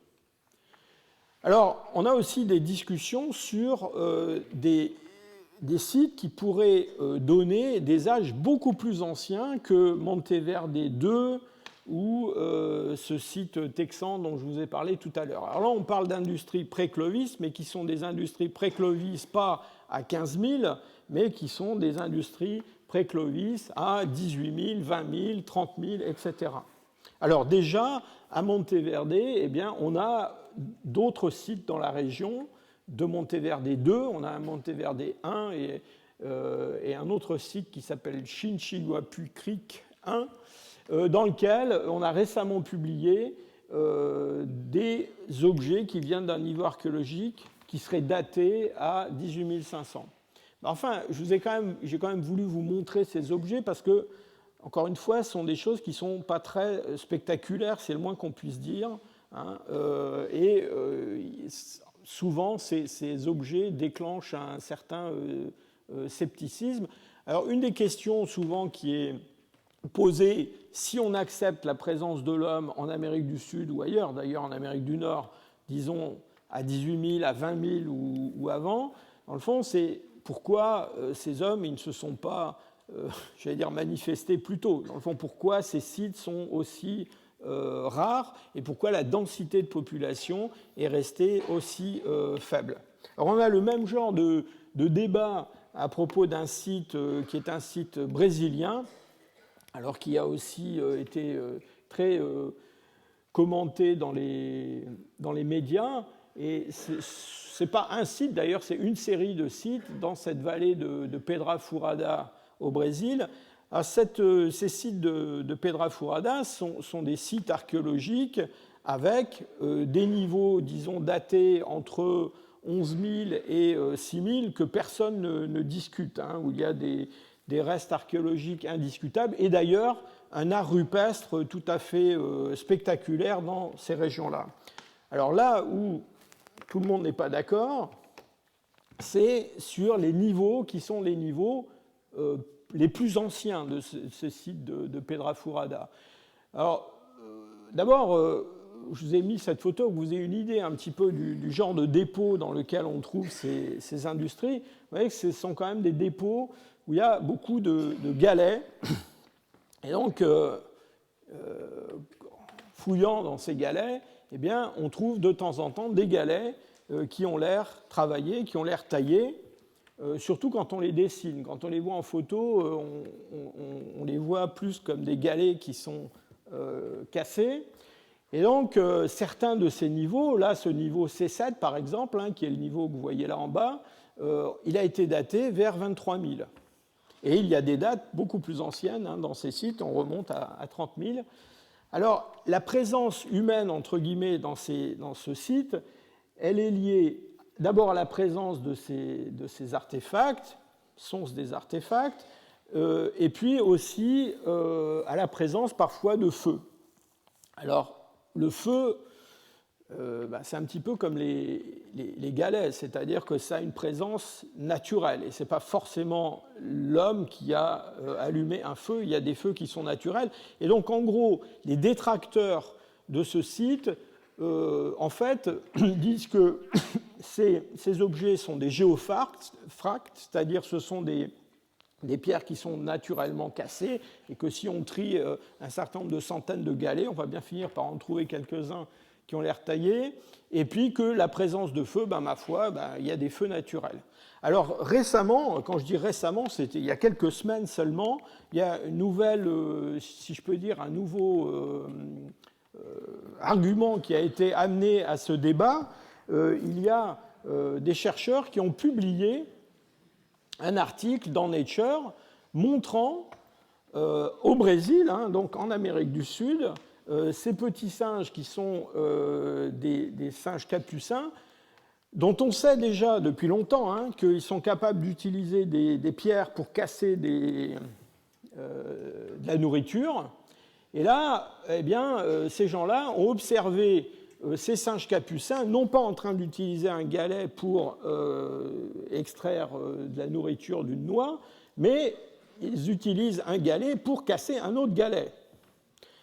Speaker 1: Alors, on a aussi des discussions sur des sites qui pourraient donner des âges beaucoup plus anciens que Monteverde 2 ou ce site texan dont je vous ai parlé tout à l'heure. Alors là, on parle d'industries pré-Clovis, mais qui sont des industries pré-Clovis pas à 15 000, mais qui sont des industries pré-Clovis à 18 000, 20 000, 30 000, etc. Alors déjà, à Monteverde, eh bien, on a d'autres sites dans la région de Monteverde 2. On a un Monteverde 1 et un autre site qui s'appelle Chinchilluapu Creek 1, dans lequel on a récemment publié des objets qui viennent d'un niveau archéologique qui serait daté à 18 500. Enfin, j'ai quand même voulu vous montrer ces objets parce que, encore une fois, ce sont des choses qui ne sont pas très spectaculaires, c'est le moins qu'on puisse dire. Souvent, ces objets déclenchent un certain scepticisme. Alors, une des questions souvent qui est posée, si on accepte la présence de l'homme en Amérique du Sud ou ailleurs, d'ailleurs en Amérique du Nord, disons à 18 000, à 20 000 ou avant, dans le fond, c'est pourquoi ces hommes ils ne se sont pas, manifestés plus tôt. Dans le fond, pourquoi ces sites sont aussi rares et pourquoi la densité de population est restée aussi faible. Alors on a le même genre de débat à propos d'un site qui est un site brésilien, alors qui a aussi été très commenté dans les médias. Et ce n'est pas un site, d'ailleurs, c'est une série de sites dans cette vallée de Pedra Furada au Brésil. Alors ces sites de Pedra Furada sont des sites archéologiques avec des niveaux, disons, datés entre 11 000 et 6 000 que personne ne discute, où il y a des restes archéologiques indiscutables et d'ailleurs un art rupestre tout à fait spectaculaire dans ces régions-là. Alors là où tout le monde n'est pas d'accord, c'est sur les niveaux qui sont les niveaux les plus anciens de ce site de Pedra Furada. Alors, d'abord, je vous ai mis cette photo pour que vous ayez une idée un petit peu du genre de dépôt dans lequel on trouve ces industries. Vous voyez que ce sont quand même des dépôts où il y a beaucoup de galets. Et donc, fouillant dans ces galets, eh bien, on trouve de temps en temps des galets qui ont l'air travaillés, qui ont l'air taillés. surtout quand on les dessine. Quand on les voit en photo, on les voit plus comme des galets qui sont cassés. Et donc, certains de ces niveaux, là, ce niveau C7, par exemple, qui est le niveau que vous voyez là en bas, il a été daté vers 23 000. Et il y a des dates beaucoup plus anciennes dans ces sites, on remonte à 30 000. Alors, la présence humaine, entre guillemets, dans ce site, elle est liée d'abord à la présence de ces artefacts, sont des artefacts, et puis aussi à la présence parfois de feu. Alors, le feu, c'est un petit peu comme les galets, c'est-à-dire que ça a une présence naturelle, et ce n'est pas forcément l'homme qui a allumé un feu, il y a des feux qui sont naturels. Et donc, en gros, les détracteurs de ce site, en fait, disent que ces objets sont des géofracts, c'est-à-dire ce sont des pierres qui sont naturellement cassées, et que si on trie un certain nombre de centaines de galets, on va bien finir par en trouver quelques-uns qui ont l'air taillés, et puis que la présence de feu, ma foi, il y a des feux naturels. Alors récemment, quand je dis récemment, c'était il y a quelques semaines seulement, il y a une nouvelle, si je peux dire, un nouveau argument qui a été amené à ce débat. Il y a des chercheurs qui ont publié un article dans Nature montrant au Brésil, donc en Amérique du Sud, ces petits singes qui sont des singes capucins, dont on sait déjà depuis longtemps qu'ils sont capables d'utiliser des pierres pour casser de la nourriture. Et là, ces gens-là ont observé ces singes capucins, non pas en train d'utiliser un galet pour extraire de la nourriture d'une noix, mais ils utilisent un galet pour casser un autre galet.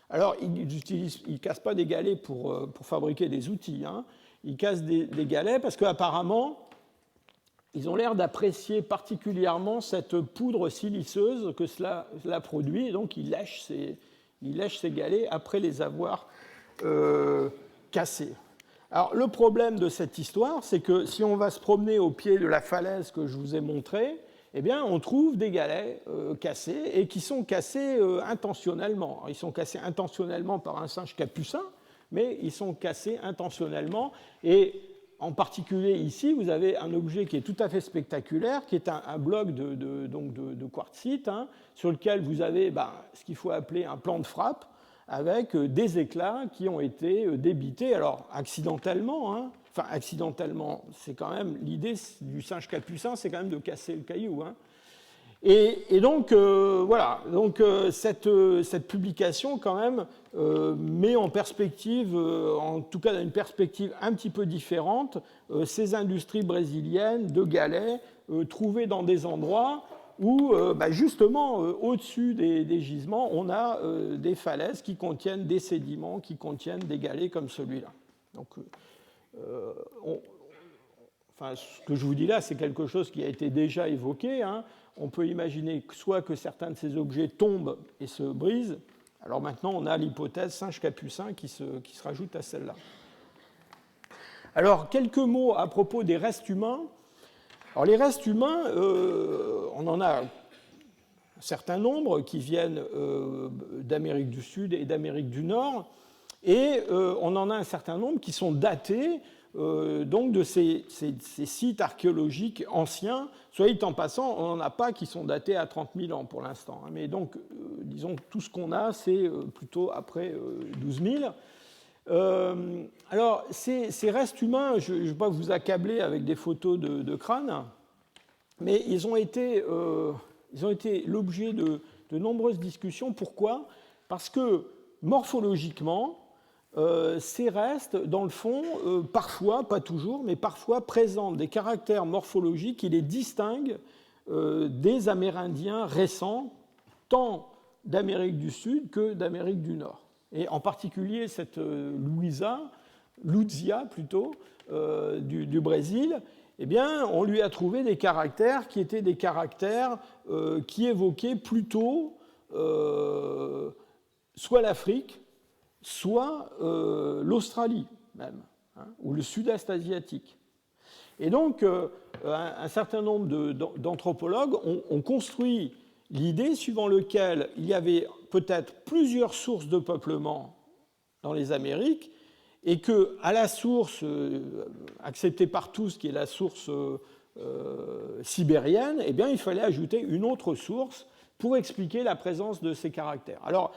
Speaker 1: Alors, ils ne cassent pas des galets pour fabriquer des outils, ils cassent des galets parce qu'apparemment, ils ont l'air d'apprécier particulièrement cette poudre siliceuse que cela produit, et donc ils lèchent ces galets après les avoir cassés. Alors, le problème de cette histoire, c'est que si on va se promener au pied de la falaise que je vous ai montrée, on trouve des galets cassés, et qui sont cassés intentionnellement. Ils sont cassés intentionnellement par un singe capucin, mais ils sont cassés intentionnellement. Et en particulier ici, vous avez un objet qui est tout à fait spectaculaire, qui est un bloc de quartzite, sur lequel vous avez ce qu'il faut appeler un plan de frappe, avec des éclats qui ont été débités, alors accidentellement, accidentellement, c'est quand même l'idée du singe capucin, c'est quand même de casser le caillou. Et donc, voilà, donc, cette publication, quand même, met en perspective, en tout cas dans une perspective un petit peu différente, ces industries brésiliennes de galets trouvées dans des endroits où, justement, au-dessus des gisements, on a des falaises qui contiennent des sédiments, qui contiennent des galets comme celui-là. Donc, ce que je vous dis là, c'est quelque chose qui a été déjà évoqué. On peut imaginer soit que certains de ces objets tombent et se brisent. Alors maintenant, on a l'hypothèse singe capucin qui se rajoute à celle-là. Alors, quelques mots à propos des restes humains. Alors, les restes humains, on en a un certain nombre qui viennent d'Amérique du Sud et d'Amérique du Nord, et on en a un certain nombre qui sont datés donc de ces sites archéologiques anciens. Soit dit en passant, on n'en a pas qui sont datés à 30 000 ans pour l'instant. Mais donc, disons, tout ce qu'on a, c'est plutôt après 12 000. Alors, ces restes humains, je ne vais pas vous accabler avec des photos de crânes, mais ils ont été l'objet de nombreuses discussions. Pourquoi ? Parce que morphologiquement, ces restes, dans le fond, parfois, pas toujours, mais parfois présentent des caractères morphologiques qui les distinguent des Amérindiens récents, tant d'Amérique du Sud que d'Amérique du Nord. Et en particulier, cette Luzia plutôt, du Brésil, on lui a trouvé des caractères qui étaient des caractères qui évoquaient plutôt soit l'Afrique, soit l'Australie même, ou le sud-est asiatique. Et donc, un certain nombre d'anthropologues ont construit l'idée suivant laquelle il y avait peut-être plusieurs sources de peuplement dans les Amériques et qu'à la source acceptée par tous, qui est la source sibérienne, eh bien, il fallait ajouter une autre source pour expliquer la présence de ces caractères. Alors,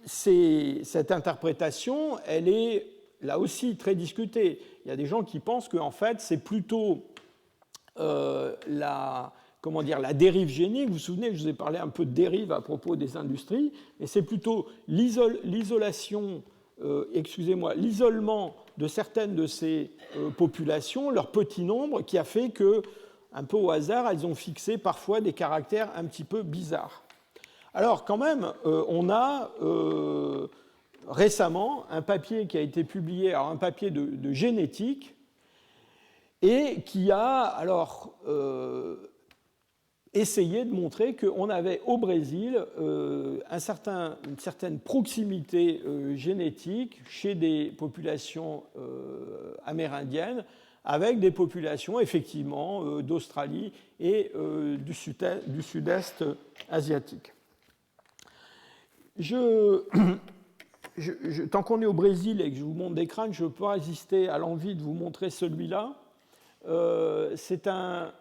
Speaker 1: cette interprétation, elle est là aussi très discutée. Il y a des gens qui pensent qu'en fait, c'est plutôt la dérive génique. Vous vous souvenez, je vous ai parlé un peu de dérive à propos des industries, mais c'est plutôt l'isolement de certaines de ces populations, leur petit nombre, qui a fait que, un peu au hasard, elles ont fixé parfois des caractères un petit peu bizarres. Alors, quand même, on a récemment un papier qui a été publié, alors un papier de génétique, et qui a alors essayé de montrer qu'on avait au Brésil une certaine proximité génétique chez des populations amérindiennes avec des populations effectivement d'Australie et du sud-est asiatique. Tant qu'on est au Brésil et que je vous montre des crânes, je ne peux pas résister à l'envie de vous montrer celui-là. C'est un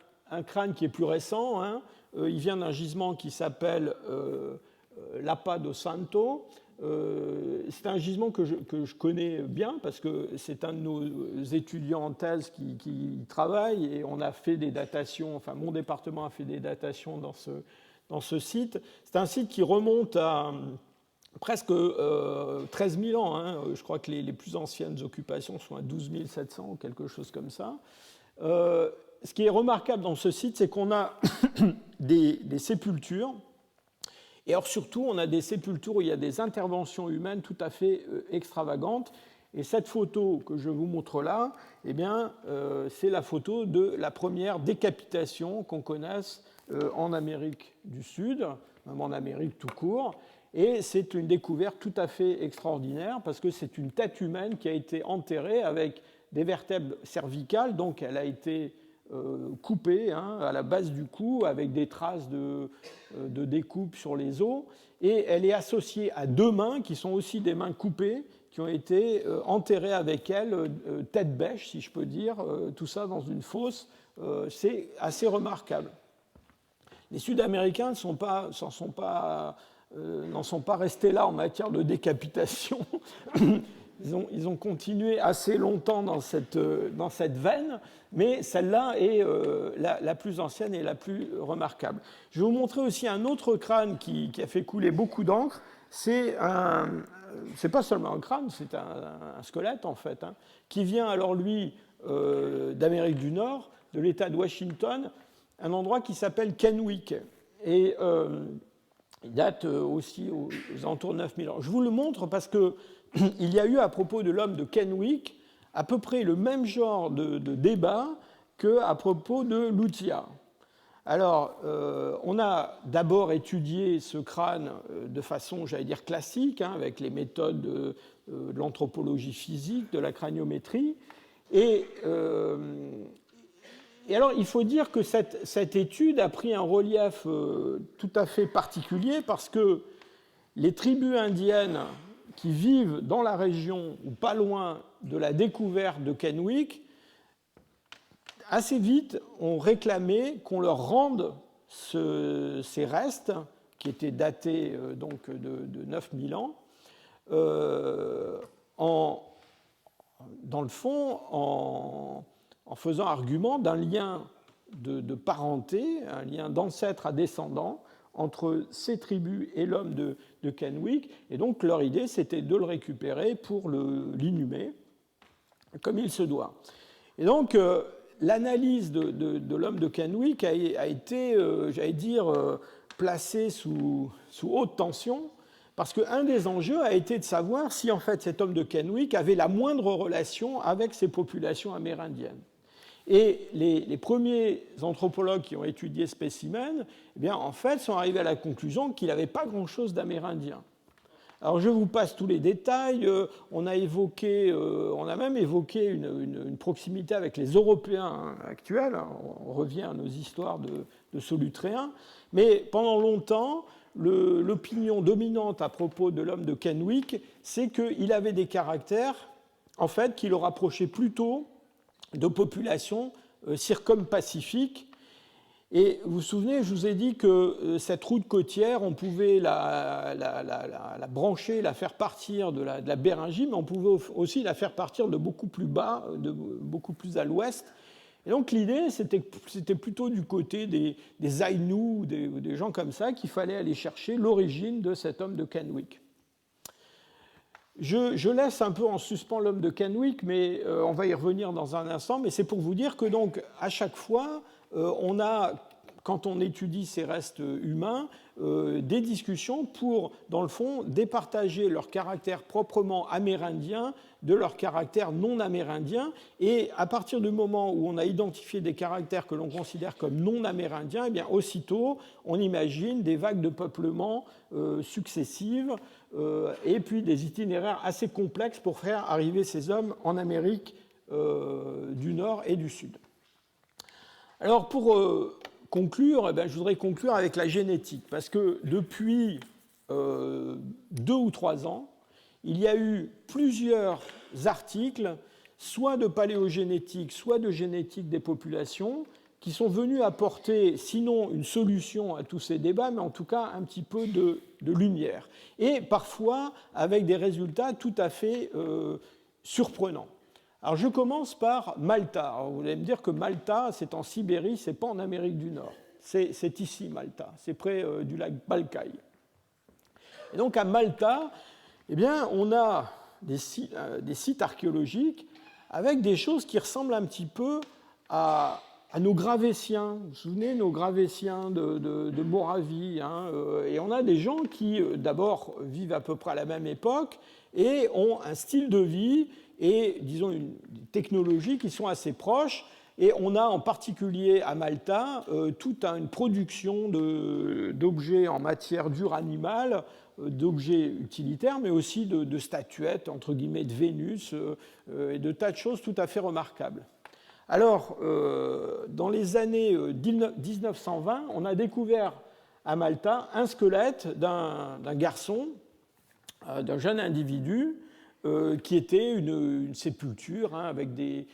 Speaker 1: crâne qui est plus récent. Hein. Il vient d'un gisement qui s'appelle Lapa do Santo. C'est un gisement que je connais bien parce que c'est un de nos étudiants en thèse qui travaille et on a fait des datations, enfin mon département a fait des datations dans ce site. C'est un site qui remonte à presque 13 000 ans. Hein. Je crois que les plus anciennes occupations sont à 12 700 ou quelque chose comme ça. Ce qui est remarquable dans ce site, c'est qu'on a des sépultures. Et alors surtout, on a des sépultures où il y a des interventions humaines tout à fait extravagantes. Et cette photo que je vous montre là, eh bien, c'est la photo de la première décapitation qu'on connaisse en Amérique du Sud, même en Amérique tout court. Et c'est une découverte tout à fait extraordinaire parce que c'est une tête humaine qui a été enterrée avec des vertèbres cervicales, donc elle a été coupée à la base du cou avec des traces de découpe sur les os, et elle est associée à deux mains qui sont aussi des mains coupées, qui ont été enterrées avec elle, tête bêche si je peux dire, tout ça dans une fosse. C'est assez remarquable. Les Sud-Américains n'en sont pas restés là en matière de décapitation. Ils ont continué assez longtemps dans cette veine, mais celle-là est la plus ancienne et la plus remarquable. Je vais vous montrer aussi un autre crâne qui a fait couler beaucoup d'encre. C'est pas seulement un crâne, c'est un squelette en fait, hein, qui vient alors lui d'Amérique du Nord, de l'État de Washington, un endroit qui s'appelle Kennewick. Et il date aussi aux alentours de 9000 ans. Je vous le montre parce que il y a eu à propos de l'homme de Kennewick à peu près le même genre de débat qu'à propos de Lucia. Alors, on a d'abord étudié ce crâne de façon, j'allais dire, classique, hein, avec les méthodes de l'anthropologie physique, de la craniométrie. Et alors, il faut dire que cette étude a pris un relief tout à fait particulier parce que les tribus indiennes qui vivent dans la région ou pas loin de la découverte de Kennewick, assez vite ont réclamé qu'on leur rende ces restes, qui étaient datés donc de 9000 ans, dans le fond, en faisant argument d'un lien de parenté, un lien d'ancêtre à descendant entre ces tribus et l'homme de Kennewick. Et donc leur idée, c'était de le récupérer pour l'inhumer, comme il se doit. Et donc l'analyse de l'homme de Kennewick a été, j'allais dire, placée sous haute tension, parce qu'un des enjeux a été de savoir si en fait cet homme de Kennewick avait la moindre relation avec ces populations amérindiennes. Et les premiers anthropologues qui ont étudié ce spécimen, eh bien, en fait, sont arrivés à la conclusion qu'il n'avait pas grand-chose d'amérindien. Alors je vous passe tous les détails. On a même évoqué une proximité avec les Européens actuels. On revient à nos histoires de Solutréens. Mais pendant longtemps, l'opinion dominante à propos de l'homme de Kennewick, c'est qu'il avait des caractères, en fait, qui le rapprochaient plutôt de populations circumpacifiques. Et vous vous souvenez, je vous ai dit que cette route côtière, on pouvait la brancher, la faire partir de la Béringie, mais on pouvait aussi la faire partir de beaucoup plus bas, de beaucoup plus à l'ouest. Et donc l'idée, c'était plutôt du côté des Aïnous, des gens comme ça, qu'il fallait aller chercher l'origine de cet homme de Kennewick. Je laisse un peu en suspens l'homme de Kennewick, mais on va y revenir dans un instant. Mais c'est pour vous dire que donc à chaque fois, on a, quand on étudie ces restes humains, des discussions pour, dans le fond, départager leur caractère proprement amérindien de leur caractère non amérindien. Et à partir du moment où on a identifié des caractères que l'on considère comme non amérindiens, eh bien aussitôt, on imagine des vagues de peuplement successives et puis des itinéraires assez complexes pour faire arriver ces hommes en Amérique du Nord et du Sud. Alors pour conclure, je voudrais conclure avec la génétique, parce que depuis 2 ou 3 ans, il y a eu plusieurs articles, soit de paléogénétique, soit de génétique des populations, qui sont venus apporter, sinon une solution à tous ces débats, mais en tout cas un petit peu de lumière. Et parfois avec des résultats tout à fait surprenants. Alors je commence par Malta. Alors vous allez me dire que Malta, c'est en Sibérie, c'est pas en Amérique du Nord. C'est ici, Malta. C'est près du lac Balkaï. Et donc à Malta, eh bien, on a des sites archéologiques avec des choses qui ressemblent un petit peu à nos Gravétiens. Vous vous souvenez, nos Gravétiens de Moravie. Et on a des gens qui, d'abord, vivent à peu près à la même époque et ont un style de vie et, disons, une technologie qui sont assez proches. Et on a en particulier à Malta toute une production d'objets en matière dure animale, d'objets utilitaires, mais aussi de statuettes, entre guillemets, de Vénus, et de tas de choses tout à fait remarquables. Alors, dans les années 1920, on a découvert à Malta un squelette d'un garçon, d'un jeune individu, qui était une sépulture avec des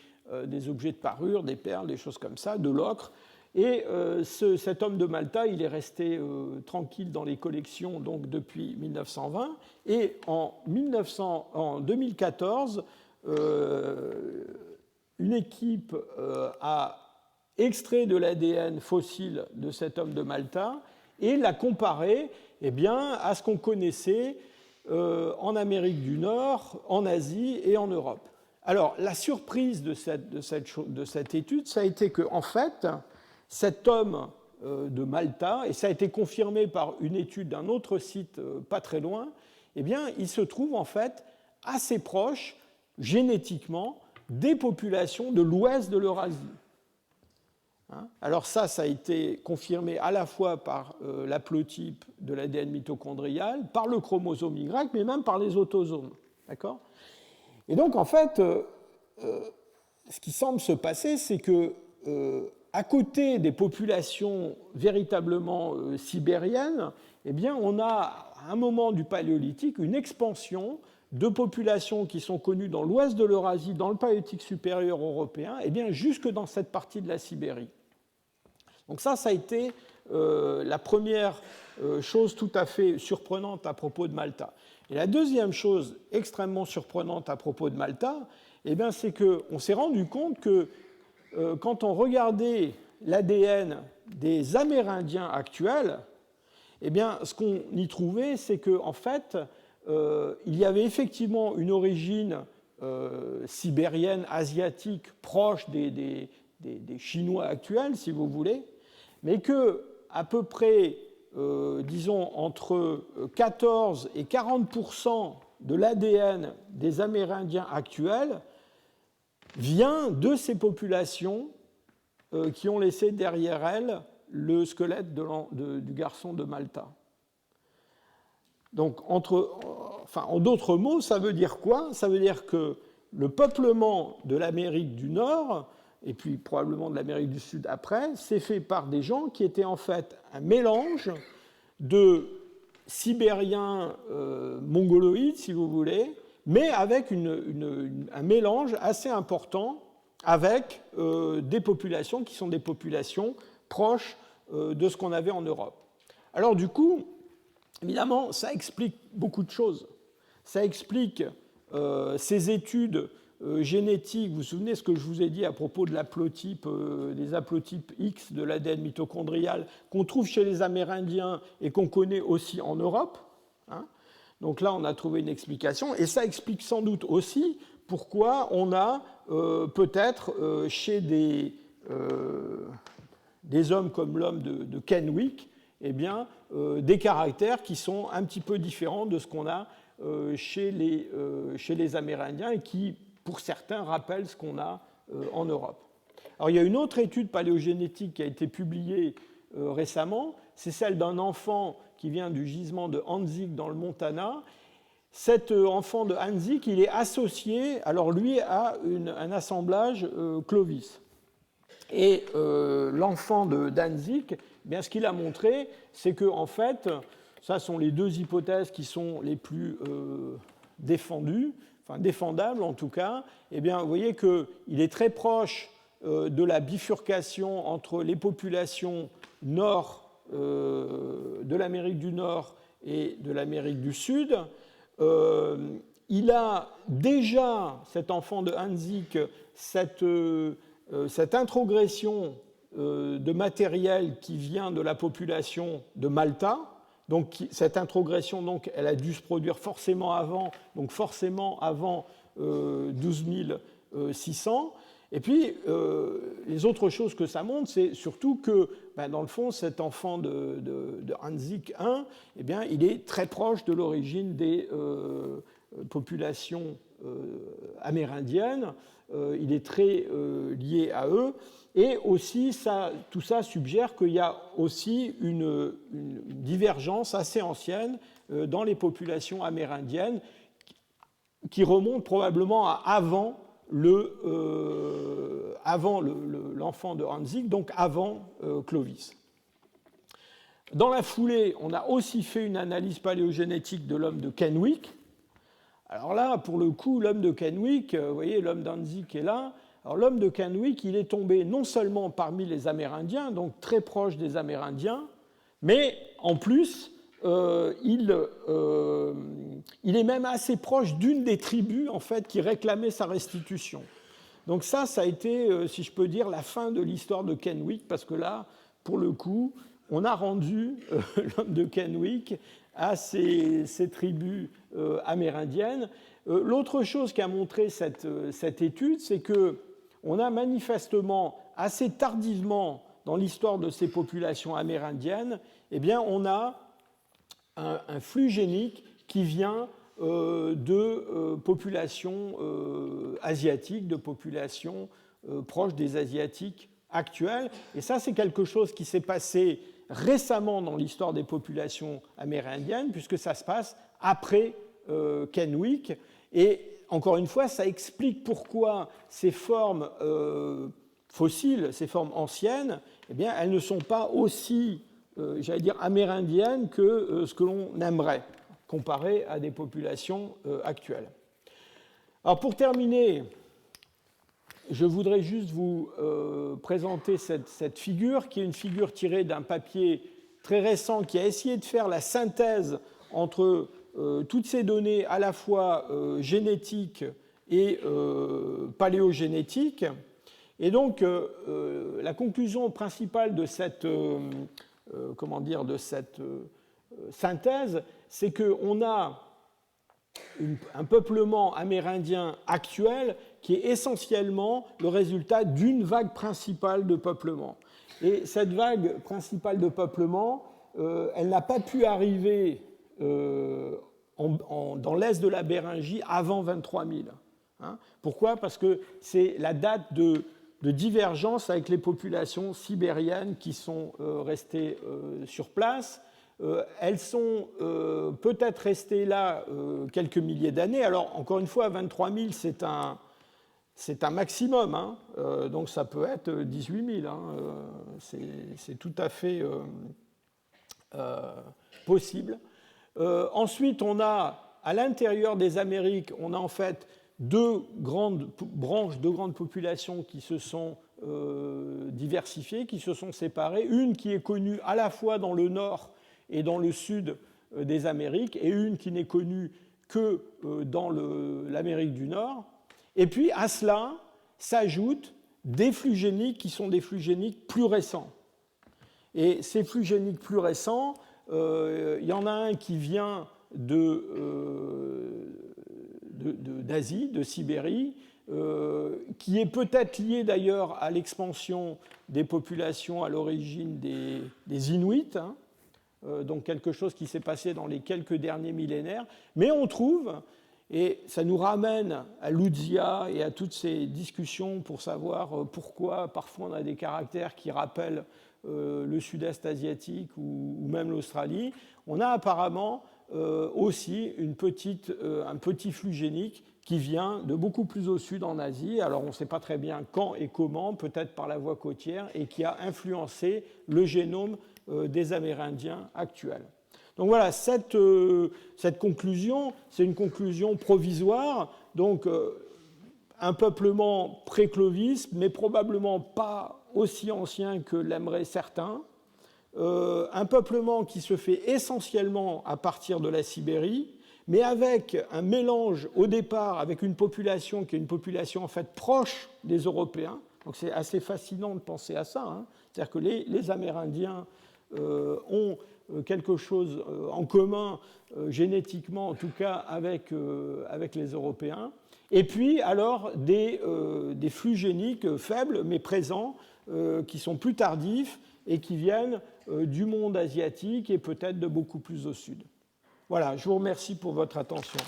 Speaker 1: objets de parure, des perles, des choses comme ça, de l'ocre. Et cet homme de Malta, il est resté tranquille dans les collections donc, depuis 1920. Et en 2014, une équipe a extrait de l'ADN fossile de cet homme de Malta et l'a comparé à ce qu'on connaissait en Amérique du Nord, en Asie et en Europe. Alors, la surprise de cette étude, ça a été qu'en fait, cet homme de Malta, et ça a été confirmé par une étude d'un autre site pas très loin, il se trouve en fait assez proche, génétiquement, des populations de l'ouest de l'Eurasie. Alors ça a été confirmé à la fois par l'haplotype de l'ADN mitochondrial, par le chromosome Y, mais même par les autosomes. D'accord ? Et donc, en fait, ce qui semble se passer, c'est que, à côté des populations véritablement sibériennes, on a, à un moment du Paléolithique, une expansion de populations qui sont connues dans l'ouest de l'Eurasie, dans le Paléolithique supérieur européen, jusque dans cette partie de la Sibérie. Donc ça a été la première chose tout à fait surprenante à propos de Malta. Et la deuxième chose extrêmement surprenante à propos de Malta, c'est qu'on s'est rendu compte que quand on regardait l'ADN des Amérindiens actuels, ce qu'on y trouvait, c'est qu'en fait, il y avait effectivement une origine sibérienne, asiatique, proche des Chinois actuels, si vous voulez, mais qu'à peu près, disons, entre 14 et 40% de l'ADN des Amérindiens actuels vient de ces populations qui ont laissé derrière elles le squelette du garçon de Malta. Donc, enfin, en d'autres mots, ça veut dire quoi? Ça veut dire que le peuplement de l'Amérique du Nord, et puis probablement de l'Amérique du Sud après, s'est fait par des gens qui étaient en fait un mélange de sibériens mongoloïdes, si vous voulez, mais avec un mélange assez important avec des populations qui sont des populations proches de ce qu'on avait en Europe. Alors du coup, évidemment, ça explique beaucoup de choses. Ça explique ces études génétiques. Vous vous souvenez ce que je vous ai dit à propos de l'haplotype, des haplotypes X de l'ADN mitochondrial qu'on trouve chez les Amérindiens et qu'on connaît aussi en Europe, hein. Donc là, on a trouvé une explication. Et ça explique sans doute aussi pourquoi on a peut-être chez des hommes comme l'homme de Kennewick, eh bien, des caractères qui sont un petit peu différents de ce qu'on a chez les Amérindiens et qui, pour certains, rappellent ce qu'on a en Europe. Alors, il y a une autre étude paléogénétique qui a été publiée récemment, c'est celle d'un enfant qui vient du gisement de Hanzik dans le Montana. Cet enfant de Hanzik, il est associé, alors lui, à un assemblage Clovis. Et l'enfant de Danzig, bien, ce qu'il a montré, c'est que, en fait, ça sont les deux hypothèses qui sont les plus défendues, enfin défendables en tout cas. Eh bien, vous voyez qu'il est très proche de la bifurcation entre les populations nord de l'Amérique du Nord et de l'Amérique du Sud. Il a déjà, cet enfant de Hanzik, cette introgression de matériel qui vient de la population de Malta. Donc, cette introgression, donc, elle a dû se produire forcément avant 12 600. Et puis, les autres choses que ça montre, c'est surtout que, dans le fond, cet enfant de Hanzik I, eh bien, il est très proche de l'origine des populations amérindiennes. Il est très lié à eux. Et aussi, tout ça suggère qu'il y a aussi une divergence assez ancienne dans les populations amérindiennes qui remonte probablement à avant l'enfant de Hanzik, donc avant Clovis. Dans la foulée, on a aussi fait une analyse paléogénétique de l'homme de Kennewick. Alors là, pour le coup, l'homme de Kennewick, vous voyez, l'homme d'Hanzik est là. Alors l'homme de Kennewick, il est tombé non seulement parmi les Amérindiens, donc très proche des Amérindiens, mais en plus, il est même assez proche d'une des tribus en fait, qui réclamait sa restitution. Donc ça a été, si je peux dire, la fin de l'histoire de Kennewick, parce que là, pour le coup, on a rendu l'homme de Kennewick à ces tribus amérindiennes. L'autre chose qu'a montré cette étude, c'est qu'on a manifestement, assez tardivement dans l'histoire de ces populations amérindiennes, eh bien, on a un flux génique qui vient de populations asiatiques, de populations proches des Asiatiques actuels. Et ça, c'est quelque chose qui s'est passé récemment dans l'histoire des populations amérindiennes, puisque ça se passe après Kennewick. Et encore une fois, ça explique pourquoi ces formes fossiles, ces formes anciennes, eh bien, elles ne sont pas aussi, j'allais dire, amérindiennes que ce que l'on aimerait, comparé à des populations actuelles. Alors, pour terminer, je voudrais juste vous présenter cette figure, qui est une figure tirée d'un papier très récent qui a essayé de faire la synthèse entre toutes ces données à la fois génétiques et paléogénétiques. Et donc, la conclusion principale de cette synthèse, c'est qu'on a un peuplement amérindien actuel qui est essentiellement le résultat d'une vague principale de peuplement. Et cette vague principale de peuplement, elle n'a pas pu arriver dans l'est de la Béringie avant 23 000. Hein. Pourquoi ? Parce que c'est la date de divergence avec les populations sibériennes qui sont restées sur place. elles sont peut-être restées là quelques milliers d'années. Alors, encore une fois, 23 000, c'est un maximum, hein. Donc ça peut être 18 000. Hein. C'est tout à fait possible. Ensuite, on a, à l'intérieur des Amériques, on a en fait deux grandes branches, deux grandes populations qui se sont diversifiées, qui se sont séparées. Une qui est connue à la fois dans le nord et dans le sud des Amériques, et une qui n'est connue que dans l'Amérique du Nord. Et puis à cela s'ajoutent des flux géniques qui sont des flux géniques plus récents. Et ces flux géniques plus récents, il y en a un qui vient d'Asie, de Sibérie, qui est peut-être lié d'ailleurs à l'expansion des populations à l'origine des Inuits, hein, donc quelque chose qui s'est passé dans les quelques derniers millénaires. Mais on trouve, et ça nous ramène à Ludzia et à toutes ces discussions pour savoir pourquoi parfois on a des caractères qui rappellent le sud-est asiatique ou même l'Australie, on a apparemment aussi un petit flux génique qui vient de beaucoup plus au sud en Asie. Alors on ne sait pas très bien quand et comment, peut-être par la voie côtière, et qui a influencé le génome des Amérindiens actuels. Donc voilà, cette conclusion, c'est une conclusion provisoire. Donc un peuplement pré-Clovis, mais probablement pas aussi ancien que l'aimeraient certains. Un peuplement qui se fait essentiellement à partir de la Sibérie, mais avec un mélange au départ avec une population qui est une population en fait proche des Européens. Donc c'est assez fascinant de penser à ça, hein. C'est-à-dire que les Amérindiens ont quelque chose en commun, génétiquement en tout cas, avec les Européens. Et puis alors des flux géniques faibles mais présents, qui sont plus tardifs et qui viennent du monde asiatique et peut-être de beaucoup plus au sud. Voilà, je vous remercie pour votre attention.